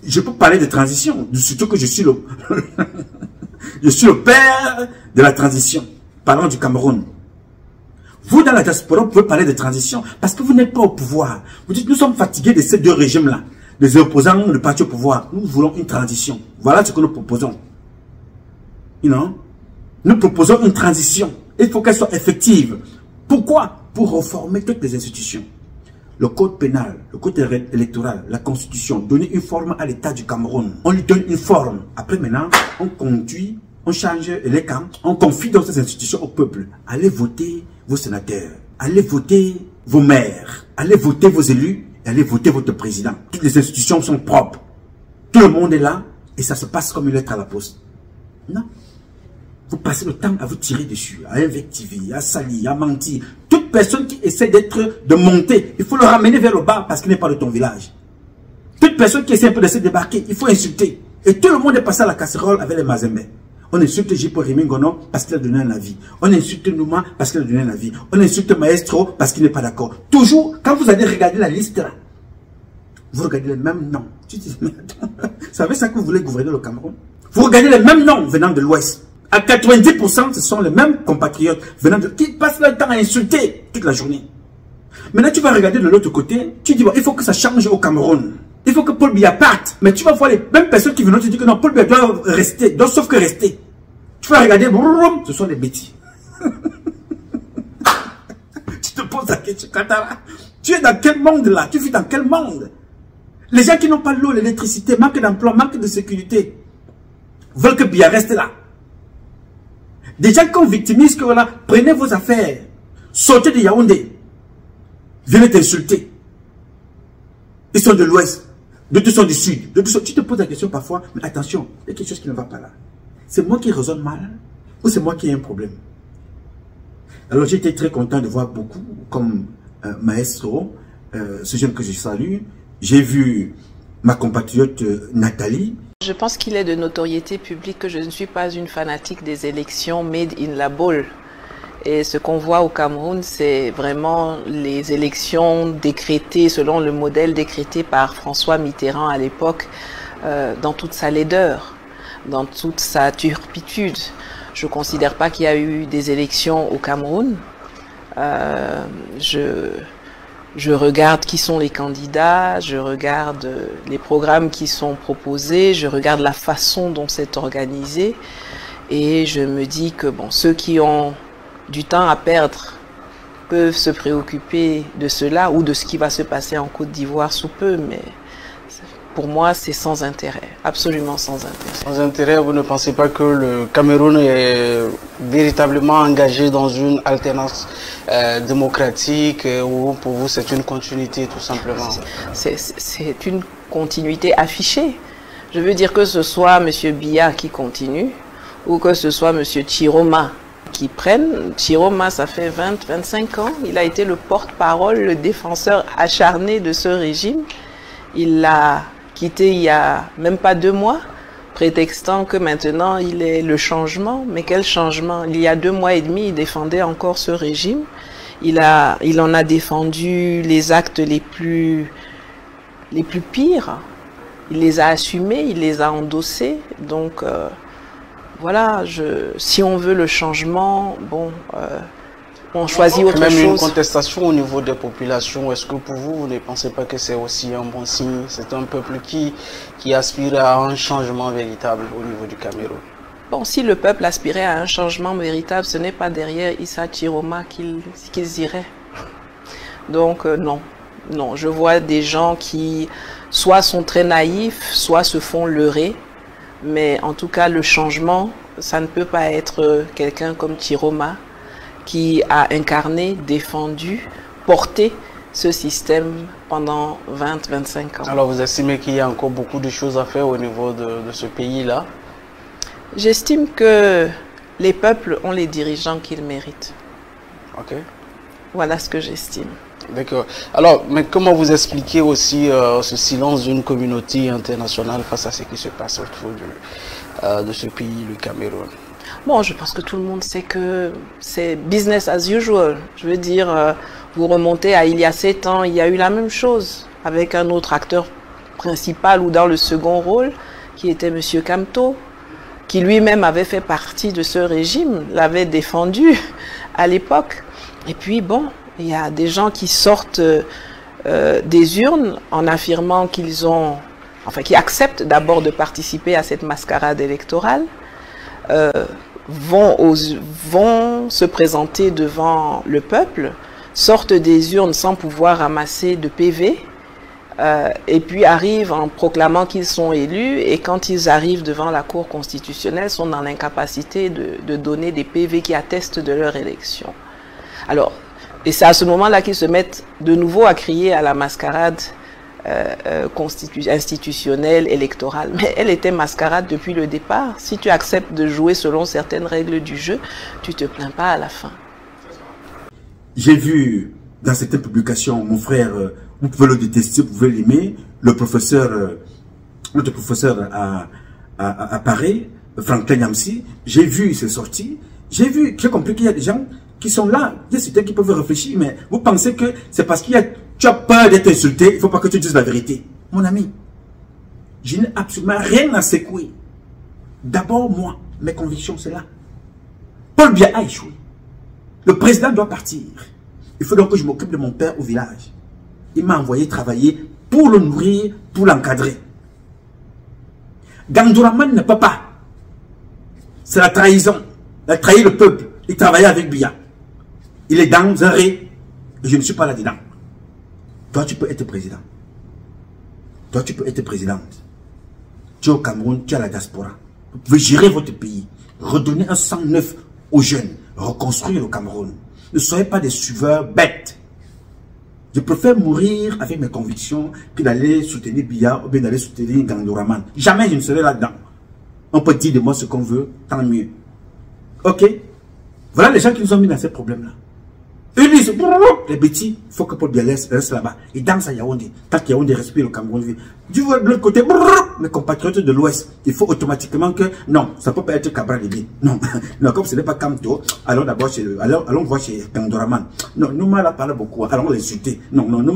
S2: je peux parler de transition, surtout que je suis le, je suis le père de la transition, parlant du Cameroun. Vous, dans la diaspora, vous pouvez parler de transition parce que vous n'êtes pas au pouvoir. Vous dites, nous sommes fatigués de ces deux régimes-là, les opposants, le parti au pouvoir. Nous voulons une transition. Voilà ce que nous proposons. Non? Nous proposons une transition. Il faut qu'elle soit effective. Pourquoi? Pour reformer toutes les institutions. Le code pénal, le code électoral, la constitution, donner une forme à l'État du Cameroun. On lui donne une forme. Après maintenant, on conduit, on change les camps, on confie dans ces institutions au peuple. Allez voter vos sénateurs, allez voter vos maires, allez voter vos élus, et allez voter votre président. Toutes les institutions sont propres. Tout le monde est là et ça se passe comme une lettre à la poste. Non. Vous passez le temps à vous tirer dessus, à invectiver, à salir, à mentir. Toute personne qui essaie de monter, il faut le ramener vers le bas parce qu'il n'est pas de ton village. Toute personne qui essaie un peu de se débarquer, il faut insulter. Et tout le monde est passé à la casserole avec les Mazembe. On insulte Jipo Rimingono parce qu'il a donné un avis. On insulte Nouma parce qu'il a donné un avis. On insulte Maestro parce qu'il n'est pas d'accord. Toujours, quand vous allez regarder la liste là, vous regardez les mêmes noms. Tu dis, mais attends, c'est avec ça que vous voulez gouverner le Cameroun? Vous regardez les mêmes noms venant de l'Ouest. À 90%, ce sont les mêmes compatriotes venant qui passent leur temps à insulter toute la journée. Maintenant, tu vas regarder de l'autre côté, tu dis, bon, il faut que ça change au Cameroun. Il faut que Paul Biya parte. Mais tu vas voir les mêmes personnes qui viennent te dire que non, Paul Biya doit rester, doit sauf que rester. Tu vas regarder, ce sont des bêtises. Tu te poses la question, Katara, tu es dans quel monde là? Tu vis dans quel monde? Les gens qui n'ont pas l'eau, l'électricité, manque d'emploi, manque de sécurité, veulent que Biya reste là. Des gens qu'on victimise, que voilà, prenez vos affaires, sortez de Yaoundé, venez t'insulter. Ils sont de l'Ouest, d'autres sont du Sud, d'autres sont... Tu te poses la question parfois, mais attention, il y a quelque chose qui ne va pas là. C'est moi qui raisonne mal ou c'est moi qui ai un problème? Alors j'étais très content de voir beaucoup comme Maestro, ce jeune que je salue. J'ai vu ma compatriote Nathalie.
S10: Je pense qu'il est de notoriété publique que je ne suis pas une fanatique des élections made in la boule. Et ce qu'on voit au Cameroun, c'est vraiment les élections décrétées selon le modèle décrété par François Mitterrand à l'époque, dans toute sa laideur, dans toute sa turpitude. Je ne considère pas qu'il y a eu des élections au Cameroun. Je regarde qui sont les candidats, je regarde les programmes qui sont proposés, je regarde la façon dont c'est organisé et je me dis que bon, ceux qui ont du temps à perdre peuvent se préoccuper de cela ou de ce qui va se passer en Côte d'Ivoire sous peu, mais pour moi, c'est sans intérêt, absolument sans intérêt.
S6: Sans intérêt, vous ne pensez pas que le Cameroun est véritablement engagé dans une alternance démocratique ou pour vous c'est une continuité tout simplement?
S10: C'est une continuité affichée. Je veux dire que ce soit M. Biya qui continue ou que ce soit M. Chiroma qui prenne. Chiroma, ça fait 20-25 ans, il a été le porte-parole, le défenseur acharné de ce régime. Il l'a quitté il y a même pas 2 mois, prétextant que maintenant il est le changement. Mais quel changement? Il y a 2 mois et demi, il défendait encore ce régime. Il en a défendu les actes les plus pires. Il les a assumés, il les a endossés. Donc voilà, si on veut le changement, bon, on choisit autre chose.
S6: Même une contestation au niveau des populations, est-ce que pour vous, vous ne pensez pas que c'est aussi un bon signe? C'est un peuple qui aspire à un changement véritable au niveau du Cameroun.
S10: Bon, si le peuple aspirait à un changement véritable, ce n'est pas derrière Issa Chiroma qu'ils iraient. Donc non, je vois des gens qui soit sont très naïfs, soit se font leurrer. Mais en tout cas, le changement, ça ne peut pas être quelqu'un comme Chiroma qui a incarné, défendu, porté ce système pendant 20-25 ans.
S6: Alors vous estimez qu'il y a encore beaucoup de choses à faire au niveau de ce pays-là?
S10: J'estime que les peuples ont les dirigeants qu'ils méritent.
S6: Ok.
S10: Voilà ce que j'estime.
S6: D'accord. Alors, mais comment vous expliquez aussi ce silence d'une communauté internationale face à ce qui se passe autour de ce pays, le Cameroun?
S10: Bon, je pense que tout le monde sait que c'est business as usual. Je veux dire, vous remontez à il y a 7 ans, il y a eu la même chose avec un autre acteur principal ou dans le second rôle, qui était M. Kamto, qui lui-même avait fait partie de ce régime, l'avait défendu à l'époque. Et puis, bon, il y a des gens qui sortent des urnes en affirmant qu'ils ont, enfin, qui acceptent d'abord de participer à cette mascarade électorale, vont se présenter devant le peuple, sortent des urnes sans pouvoir ramasser de PV, et puis arrivent en proclamant qu'ils sont élus, et quand ils arrivent devant la Cour constitutionnelle, sont dans l'incapacité de donner des PV qui attestent de leur élection. Alors, et c'est à ce moment-là qu'ils se mettent de nouveau à crier à la mascarade institutionnelle, électorale. Mais elle était mascarade depuis le départ. Si tu acceptes de jouer selon certaines règles du jeu, tu te plains pas à la fin.
S2: J'ai vu dans certaines publications, mon frère, vous pouvez le détester, vous pouvez l'aimer, notre professeur à Paris, Franklin Nyamsi, j'ai vu ses sorties, j'ai compris qu'il y a des gens qui sont là, il y a certains qui peuvent réfléchir, mais vous pensez que c'est parce que tu as peur d'être insulté, il ne faut pas que tu dises la vérité. Mon ami, je n'ai absolument rien à secouer. D'abord, moi, mes convictions, c'est là. Paul Biya a échoué. Le président doit partir. Il faut donc que je m'occupe de mon père au village. Il m'a envoyé travailler pour le nourrir, pour l'encadrer. Gandouraman ne peut pas. C'est la trahison. Il a trahi le peuple. Il travaillait avec Biya. Il est dans un ré. Et je ne suis pas là-dedans. Toi, tu peux être président. Toi, tu peux être présidente. Tu es au Cameroun, tu es à la diaspora. Vous pouvez gérer votre pays. Redonner un sang neuf aux jeunes. Reconstruire le Cameroun. Ne soyez pas des suiveurs bêtes. Je préfère mourir avec mes convictions que d'aller soutenir Biya ou bien d'aller soutenir Gandouraman. Jamais je ne serai là-dedans. On peut dire de moi ce qu'on veut, tant mieux. Ok? Voilà les gens qui nous ont mis dans ces problèmes-là. Eux disent, les bêtis, il faut que Paul Biya reste là-bas. Ils dansent à Yaoundé. Tant que Yaoundé respire, le Cameroun. Du de l'autre côté, mes compatriotes de l'Ouest, il faut automatiquement que, non, ça ne peut pas être Cabral Libye. Non, non, comme ce n'est pas Kamto, allons d'abord chez le, allons voir chez Kandoraman. Non, nous m'en a parlé beaucoup, allons l'insulter. Non, non, non,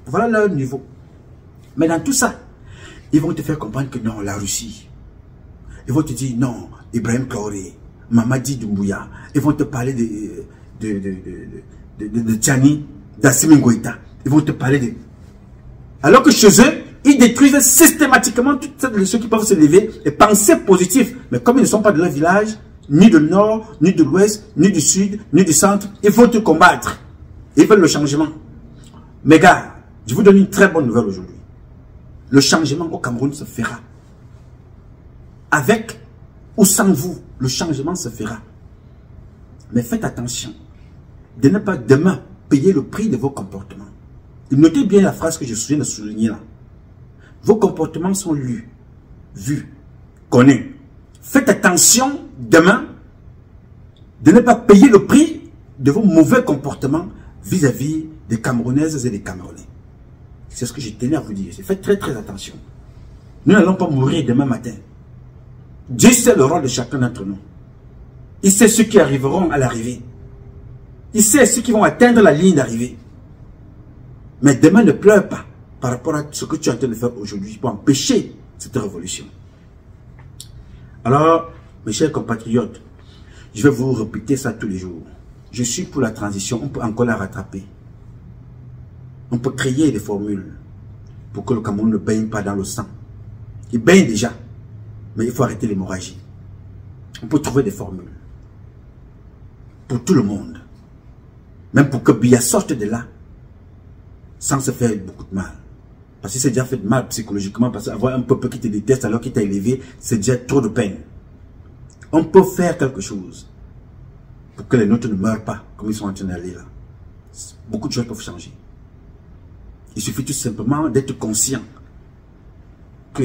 S2: voilà leur niveau. Mais dans tout ça, ils vont te faire comprendre que non, la Russie. Ils vont te dire non, Ibrahim Traoré, Mamadi Doumbouya, ils vont te parler de Tchani, d'Assimi Goïta. Ils vont te parler de... Alors que chez eux, ils détruisent systématiquement toutes ceux qui peuvent se lever et penser positif. Mais comme ils ne sont pas de leur village, ni du nord, ni de l'ouest, ni du sud, ni du centre, il faut te combattre. Ils veulent le changement. Mais gars, je vous donne une très bonne nouvelle aujourd'hui. Le changement au Cameroun se fera. Avec ou sans vous, le changement se fera. Mais faites attention de ne pas demain payer le prix de vos comportements. Notez bien la phrase que je viens de souligner là. Vos comportements sont lus, vus, connus. Faites attention demain de ne pas payer le prix de vos mauvais comportements vis-à-vis des Camerounaises et des Camerounais. C'est ce que je tenais à vous dire. Faites très très attention. Nous n'allons pas mourir demain matin. Dieu sait le rôle de chacun d'entre nous. Il sait ceux qui arriveront à l'arrivée. Il sait ceux qui vont atteindre la ligne d'arrivée. Mais demain ne pleure pas par rapport à ce que tu es en train de faire aujourd'hui pour empêcher cette révolution. Alors, mes chers compatriotes, je vais vous répéter ça tous les jours. Je suis pour la transition, on peut encore la rattraper. On peut créer des formules pour que le Cameroun ne baigne pas dans le sang. Il baigne déjà, mais il faut arrêter l'hémorragie. On peut trouver des formules pour tout le monde. Même pour que Biya sorte de là sans se faire beaucoup de mal. Parce que c'est déjà fait de mal psychologiquement, parce qu'avoir un peuple qui te déteste alors qu'il t'a élevé, c'est déjà trop de peine. On peut faire quelque chose pour que les nôtres ne meurent pas comme ils sont en train d'aller là. Beaucoup de choses peuvent changer. Il suffit tout simplement d'être conscient que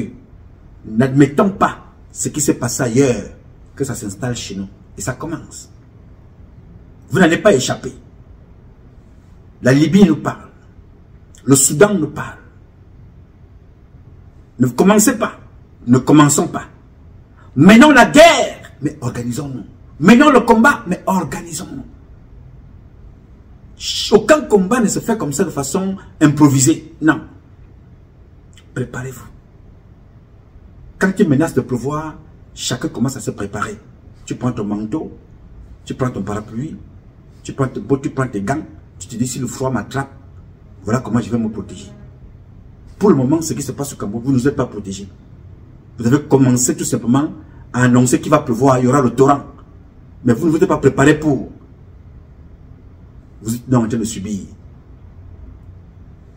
S2: n'admettons pas ce qui s'est passé ailleurs, que ça s'installe chez nous. Et ça commence. Vous n'allez pas échapper. La Libye nous parle. Le Soudan nous parle. Ne commencez pas. Ne commençons pas. Menons la guerre, mais organisons-nous. Menons le combat, mais organisons-nous. Aucun combat ne se fait comme ça de façon improvisée. Non. Préparez-vous. Quand il menace de pleuvoir, chacun commence à se préparer. Tu prends ton manteau, tu prends ton parapluie, tu prends tes bottes, tu prends tes gants. Tu te dis si le froid m'attrape, voilà comment je vais me protéger. Pour le moment, ce qui se passe au Cameroun, vous ne vous êtes pas protégé. Vous avez commencé tout simplement à annoncer qu'il va pleuvoir, il y aura le torrent. Mais vous ne vous êtes pas préparé pour. Vous êtes en train de subir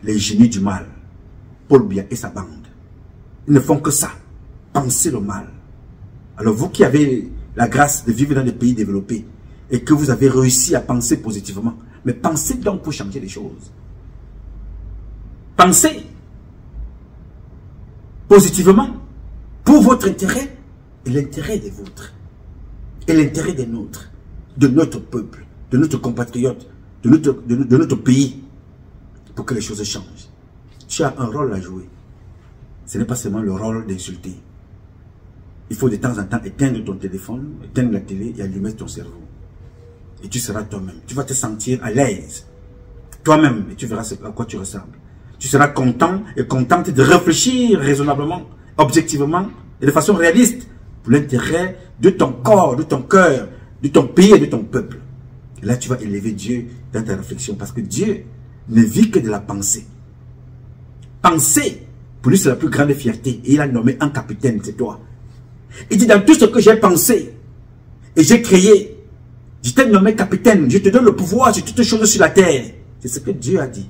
S2: les génies du mal. Paul Biya et sa bande. Ils ne font que ça. Penser le mal. Alors vous qui avez la grâce de vivre dans des pays développés et que vous avez réussi à penser positivement, mais pensez donc pour changer les choses. Pensez positivement pour votre intérêt et l'intérêt des vôtres. Et l'intérêt des nôtres, de notre peuple, de notre compatriote, de notre pays, pour que les choses changent. Tu as un rôle à jouer. Ce n'est pas seulement le rôle d'insulter. Il faut de temps en temps éteindre ton téléphone, éteindre la télé et allumer ton cerveau. Et tu seras toi-même. Tu vas te sentir à l'aise. Toi-même, et tu verras à quoi tu ressembles. Tu seras content et contente de réfléchir raisonnablement, objectivement et de façon réaliste pour l'intérêt de ton corps, de ton cœur, de ton pays et de ton peuple. Et là, tu vas élever Dieu dans ta réflexion parce que Dieu ne vit que de la pensée. Penser, pour lui, c'est la plus grande fierté. Et il a nommé un capitaine, c'est toi. Il dit, dans tout ce que j'ai pensé et j'ai créé, je t'ai nommé capitaine, je te donne le pouvoir sur toutes choses sur la terre. C'est ce que Dieu a dit.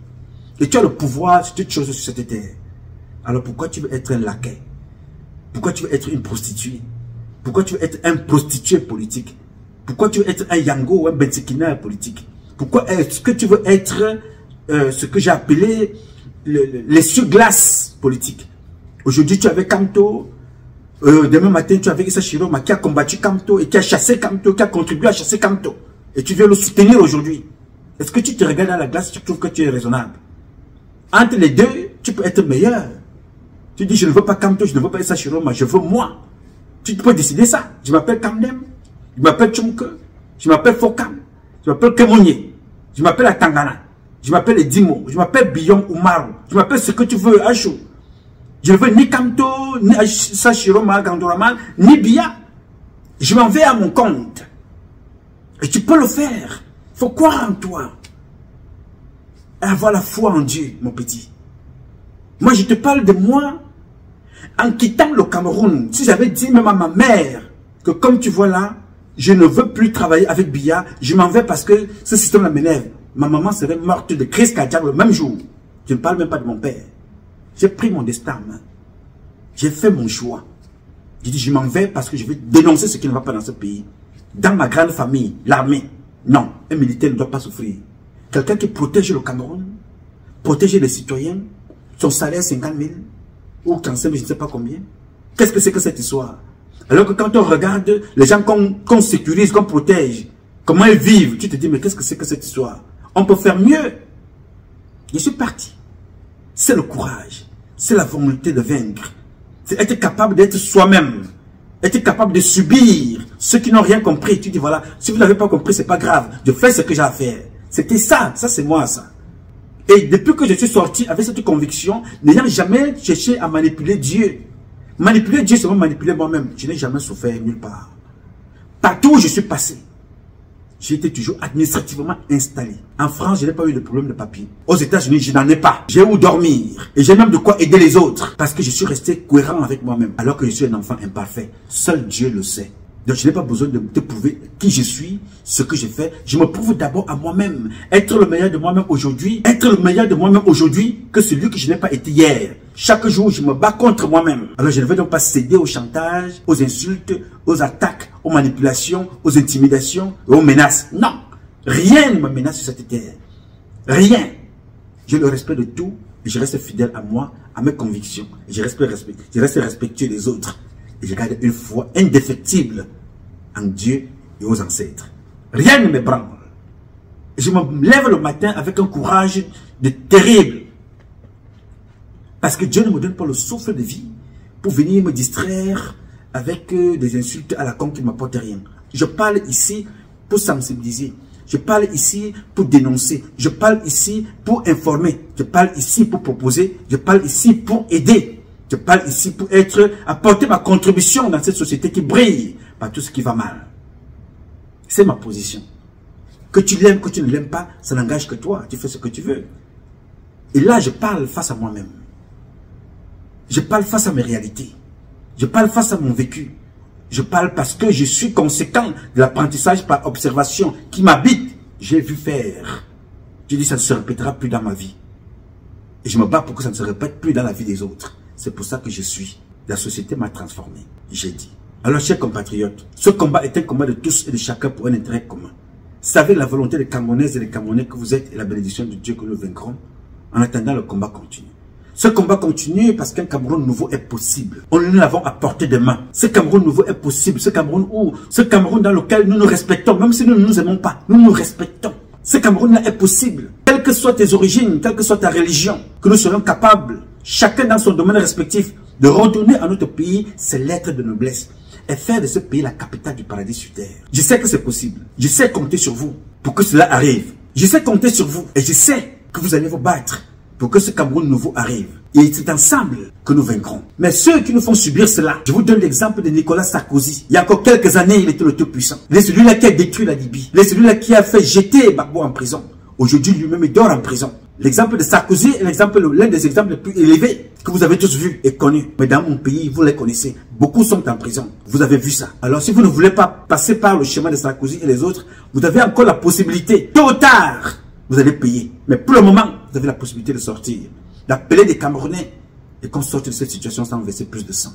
S2: Et tu as le pouvoir sur toutes choses sur cette terre. Alors pourquoi tu veux être un laquais? Pourquoi tu veux être une prostituée? Pourquoi tu veux être un prostitué politique? Pourquoi tu veux être un Yango ou un Bensikina politique? Pourquoi est-ce que tu veux être ce que j'ai appelé l'essuie-glace politique? Aujourd'hui, tu es avec Kamto, Demain matin, tu es avec Issa Chiroma qui a combattu Kamto et qui a chassé Kamto, qui a contribué à chasser Kamto. Et tu viens le soutenir aujourd'hui. Est-ce que tu te regardes dans la glace et tu trouves que tu es raisonnable? Entre les deux, tu peux être meilleur. Tu dis, je ne veux pas Kamto, je ne veux pas Issa Chiroma, je veux moi. Tu peux décider ça. Je m'appelle Kamdem, je m'appelle Tchumke, je m'appelle Fokam, je m'appelle Kemonye, je m'appelle Atangana, je m'appelle Edimo, je m'appelle Biyom Umaru, je m'appelle ce que tu veux, Achou. Je ne veux ni Kamto, ni Issa Chiroma, Gandoraman, ni Biya. Je m'en vais à mon compte. Et tu peux le faire. Il faut croire en toi. Et avoir la foi en Dieu, mon petit. Moi, je te parle de moi. En quittant le Cameroun, si j'avais dit même à ma mère que comme tu vois là, je ne veux plus travailler avec Biya, je m'en vais parce que ce système-là m'énerve. Ma maman serait morte de crise cardiaque le même jour. Je ne parle même pas de mon père. J'ai pris mon destin en main. J'ai fait mon choix. J'ai dit, je m'en vais parce que je vais dénoncer ce qui ne va pas dans ce pays. Dans ma grande famille, l'armée, non, un militaire ne doit pas souffrir. Quelqu'un qui protège le Cameroun, protège les citoyens, son salaire 50 000, ou 45 000, je ne sais pas combien. Qu'est-ce que c'est que cette histoire? Alors que quand on regarde les gens qu'on sécurise, qu'on protège, comment ils vivent, tu te dis, mais qu'est-ce que c'est que cette histoire? On peut faire mieux. Je suis parti. C'est le courage, c'est la volonté de vaincre. C'est être capable d'être soi-même, être capable de subir ceux qui n'ont rien compris. Tu dis, voilà, si vous n'avez pas compris, c'est pas grave, je fais ce que j'ai à faire. C'était ça, ça c'est moi ça. Et depuis que je suis sorti avec cette conviction, n'ayant jamais cherché à manipuler Dieu. Manipuler Dieu, c'est manipuler moi-même. Je n'ai jamais souffert nulle part. Partout où je suis passé, j'ai été toujours administrativement installé. En France, je n'ai pas eu de problème de papier. Aux États-Unis, je n'en ai pas. J'ai où dormir. Et j'ai même de quoi aider les autres. Parce que je suis resté cohérent avec moi-même. Alors que je suis un enfant imparfait. Seul Dieu le sait. Donc je n'ai pas besoin de te prouver qui je suis, ce que je fais. Je me prouve d'abord à moi-même. Être le meilleur de moi-même aujourd'hui. Être le meilleur de moi-même aujourd'hui que celui que je n'ai pas été hier. Chaque jour, je me bats contre moi-même. Alors je ne vais donc pas céder au chantage, aux insultes, aux attaques, aux manipulations, aux intimidations et aux menaces. Non. Rien ne me menace sur cette terre. Rien. J'ai le respect de tout et je reste fidèle à moi, à mes convictions. Et je reste respectueux des autres. Et je garde une foi indéfectible en Dieu et aux ancêtres. Rien ne me branle. Je me lève le matin avec un courage terrible. Parce que Dieu ne me donne pas le souffle de vie pour venir me distraire avec des insultes à la con qui ne m'apportent rien. Je parle ici pour sensibiliser. Je parle ici pour dénoncer. Je parle ici pour informer. Je parle ici pour proposer. Je parle ici pour aider. Je parle ici pour apporter ma contribution dans cette société qui brille par tout ce qui va mal. C'est ma position. Que tu l'aimes, que tu ne l'aimes pas, ça n'engage que toi. Tu fais ce que tu veux. Et là, je parle face à moi-même. Je parle face à mes réalités. Je parle face à mon vécu. Je parle parce que je suis conséquent de l'apprentissage par observation qui m'habite. J'ai vu faire. Je dis, ça ne se répétera plus dans ma vie. Et je me bats pour que ça ne se répète plus dans la vie des autres. C'est pour ça que je suis. La société m'a transformé. J'ai dit. Alors, chers compatriotes, ce combat est un combat de tous et de chacun pour un intérêt commun. Savez la volonté des Camerounaises et des Camerounais que vous êtes et la bénédiction de Dieu que nous vaincrons. En attendant, le combat continue. Ce combat continue parce qu'un Cameroun nouveau est possible. Nous l'avons à portée de main. Ce Cameroun nouveau est possible. Ce Cameroun dans lequel nous nous respectons, même si nous ne nous aimons pas, nous nous respectons. Ce Cameroun-là est possible. Quelles que soient tes origines, quelle que soit ta religion, que nous serons capables, chacun dans son domaine respectif, de redonner à notre pays ses lettres de noblesse et faire de ce pays la capitale du paradis sur terre. Je sais que c'est possible. Je sais compter sur vous pour que cela arrive. Je sais compter sur vous et je sais que vous allez vous battre pour que ce Cameroun nouveau arrive. Et c'est ensemble que nous vaincrons. Mais ceux qui nous font subir cela, je vous donne l'exemple de Nicolas Sarkozy. Il y a encore quelques années, il était le tout-puissant. Il est celui-là qui a détruit la Libye. Il est celui-là qui a fait jeter Gbagbo en prison. Aujourd'hui, lui-même, il dort en prison. L'exemple de Sarkozy est l'un des exemples les plus élevés que vous avez tous vus et connus. Mais dans mon pays, vous les connaissez. Beaucoup sont en prison. Vous avez vu ça. Alors, si vous ne voulez pas passer par le chemin de Sarkozy et les autres, vous avez encore la possibilité, tôt ou tard, vous allez payer. Mais pour le moment, vous avez la possibilité de sortir, d'appeler des Camerounais et qu'on sorte de cette situation sans verser plus de sang.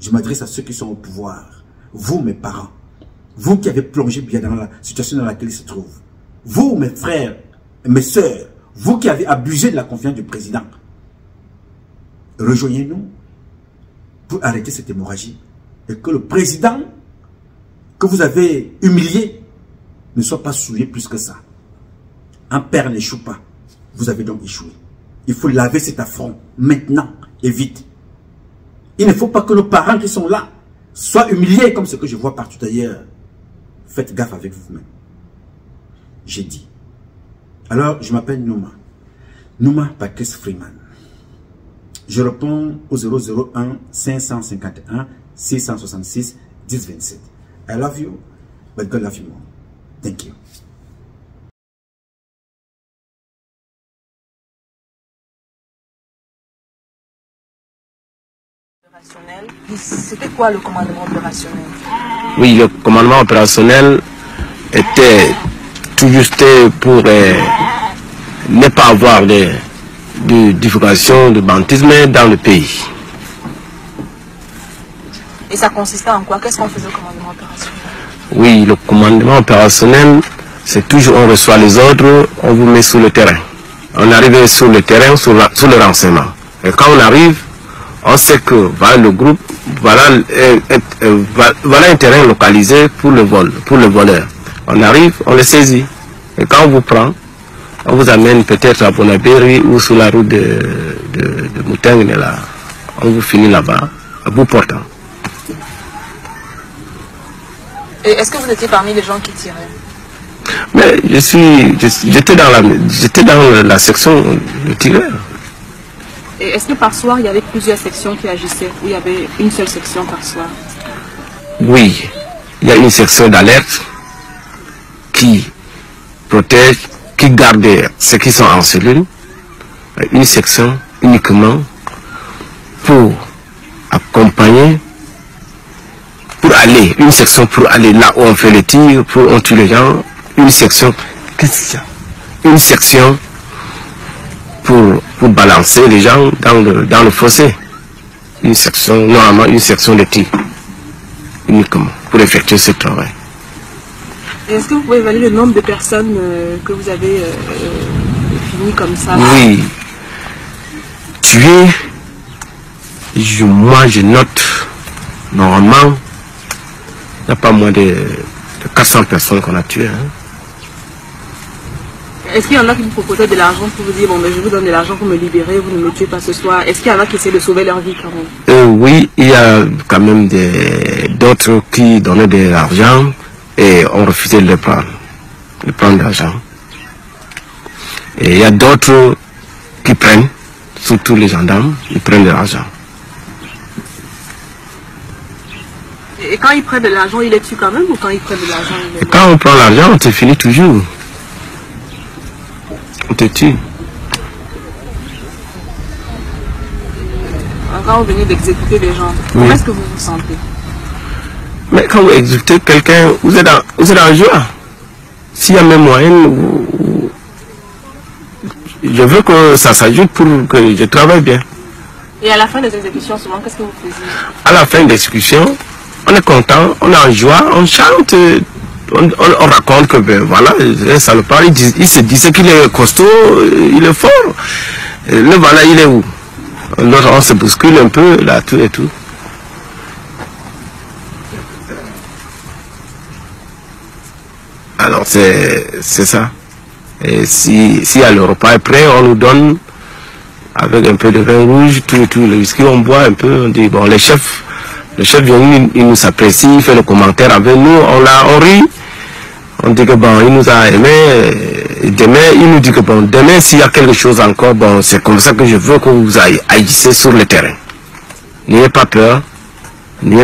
S2: Je m'adresse à ceux qui sont au pouvoir. Vous, mes parents, vous qui avez plongé bien dans la situation dans laquelle ils se trouvent. Vous, mes frères et mes sœurs, vous qui avez abusé de la confiance du président. Rejoignez-nous pour arrêter cette hémorragie et que le président que vous avez humilié ne soit pas souillé plus que ça. Un père n'échoue pas. Vous avez donc échoué. Il faut laver cet affront maintenant et vite. Il ne faut pas que nos parents qui sont là soient humiliés comme ce que je vois partout ailleurs. Faites gaffe avec vous-même. J'ai dit. Alors, je m'appelle Nouma. Nouma Patrice Freeman. Je réponds au 001 551 666 1027. I love you, but God love you more. Thank you.
S11: C'était quoi le commandement opérationnel?
S12: Oui, le commandement opérationnel était tout juste pour ne pas avoir de divulgation de banditisme dans le pays.
S11: Et ça consistait en quoi? Qu'est-ce qu'on faisait au commandement opérationnel?
S12: Oui, le commandement opérationnel, c'est toujours on reçoit les ordres, on vous met sur le terrain. On arrive sur le terrain, sur le renseignement. Et quand on arrive, on sait que voilà le groupe, voilà un terrain localisé pour le vol, pour le voleur. On arrive, on le saisit. Et quand on vous prend, on vous amène peut-être à Bonabéry ou sur la route de Mouteng, là. On vous finit là-bas, à bout portant.
S11: Et est-ce que vous étiez parmi les gens qui tiraient?
S12: Mais j'étais dans la section de tireur.
S11: Et est-ce que par soir, il y avait plusieurs sections qui agissaient ou il y avait une seule section par soir?
S12: Oui, il y a une section d'alerte qui protège, qui garde ceux qui sont en cellule. Une section uniquement pour accompagner, pour aller, une section pour aller là où on fait les tirs, pour on tue les gens. Une section, qu'est-ce qu'il y a? Une section pour balancer les gens dans le fossé. Une section, normalement une section de tir, uniquement, pour effectuer ce travail.
S11: Est-ce que vous pouvez évaluer le nombre de personnes que vous avez fini comme ça?
S12: Oui. Tuer, moi je note, normalement, il n'y a pas moins de 400 personnes qu'on a tuées. Hein.
S11: Est-ce qu'il y en a qui vous proposaient de l'argent pour vous dire, bon, mais je vous donne de l'argent pour me libérer, vous ne me tuez pas ce soir? Est-ce qu'il y en a qui essaient de sauver leur vie quand même?
S12: Oui, il y a quand même d'autres qui donnaient de l'argent et on refusait de prendre de l'argent. Et il y a d'autres qui prennent, surtout les gendarmes, ils prennent de l'argent.
S11: Et quand ils prennent de l'argent, ils les tuent quand même ou quand ils prennent de l'argent, ils les...
S12: Et quand on prend l'argent, on te finit toujours. On te tue.
S11: Quand vous venez d'exécuter les gens, comment est-ce que vous vous sentez?
S12: Mais quand vous exécutez quelqu'un, vous êtes en joie. S'il y a même moyen, je veux que ça s'ajoute pour que je travaille bien.
S11: Et à la fin des exécutions, souvent, qu'est-ce que vous faisiez?
S12: À la fin de l'exécution, on est content, on est en joie, on chante, on raconte que ben voilà, un salopard, il se disait qu'il est costaud, il est fort. Le voilà, il est où? L'autre, on se bouscule un peu, là, tout et tout. Alors, c'est ça. Et si le repas est prêt, on nous donne, avec un peu de vin rouge, tout et tout, le whisky, on boit un peu, on dit, bon, le chef vient, il nous apprécie, il fait le commentaire avec nous, on rit, on dit que bon, il nous a aimé, et demain, il nous dit que bon, demain, s'il y a quelque chose encore, bon, c'est comme ça que je veux que vous agissez sur le terrain. N'ayez pas peur, n'ayez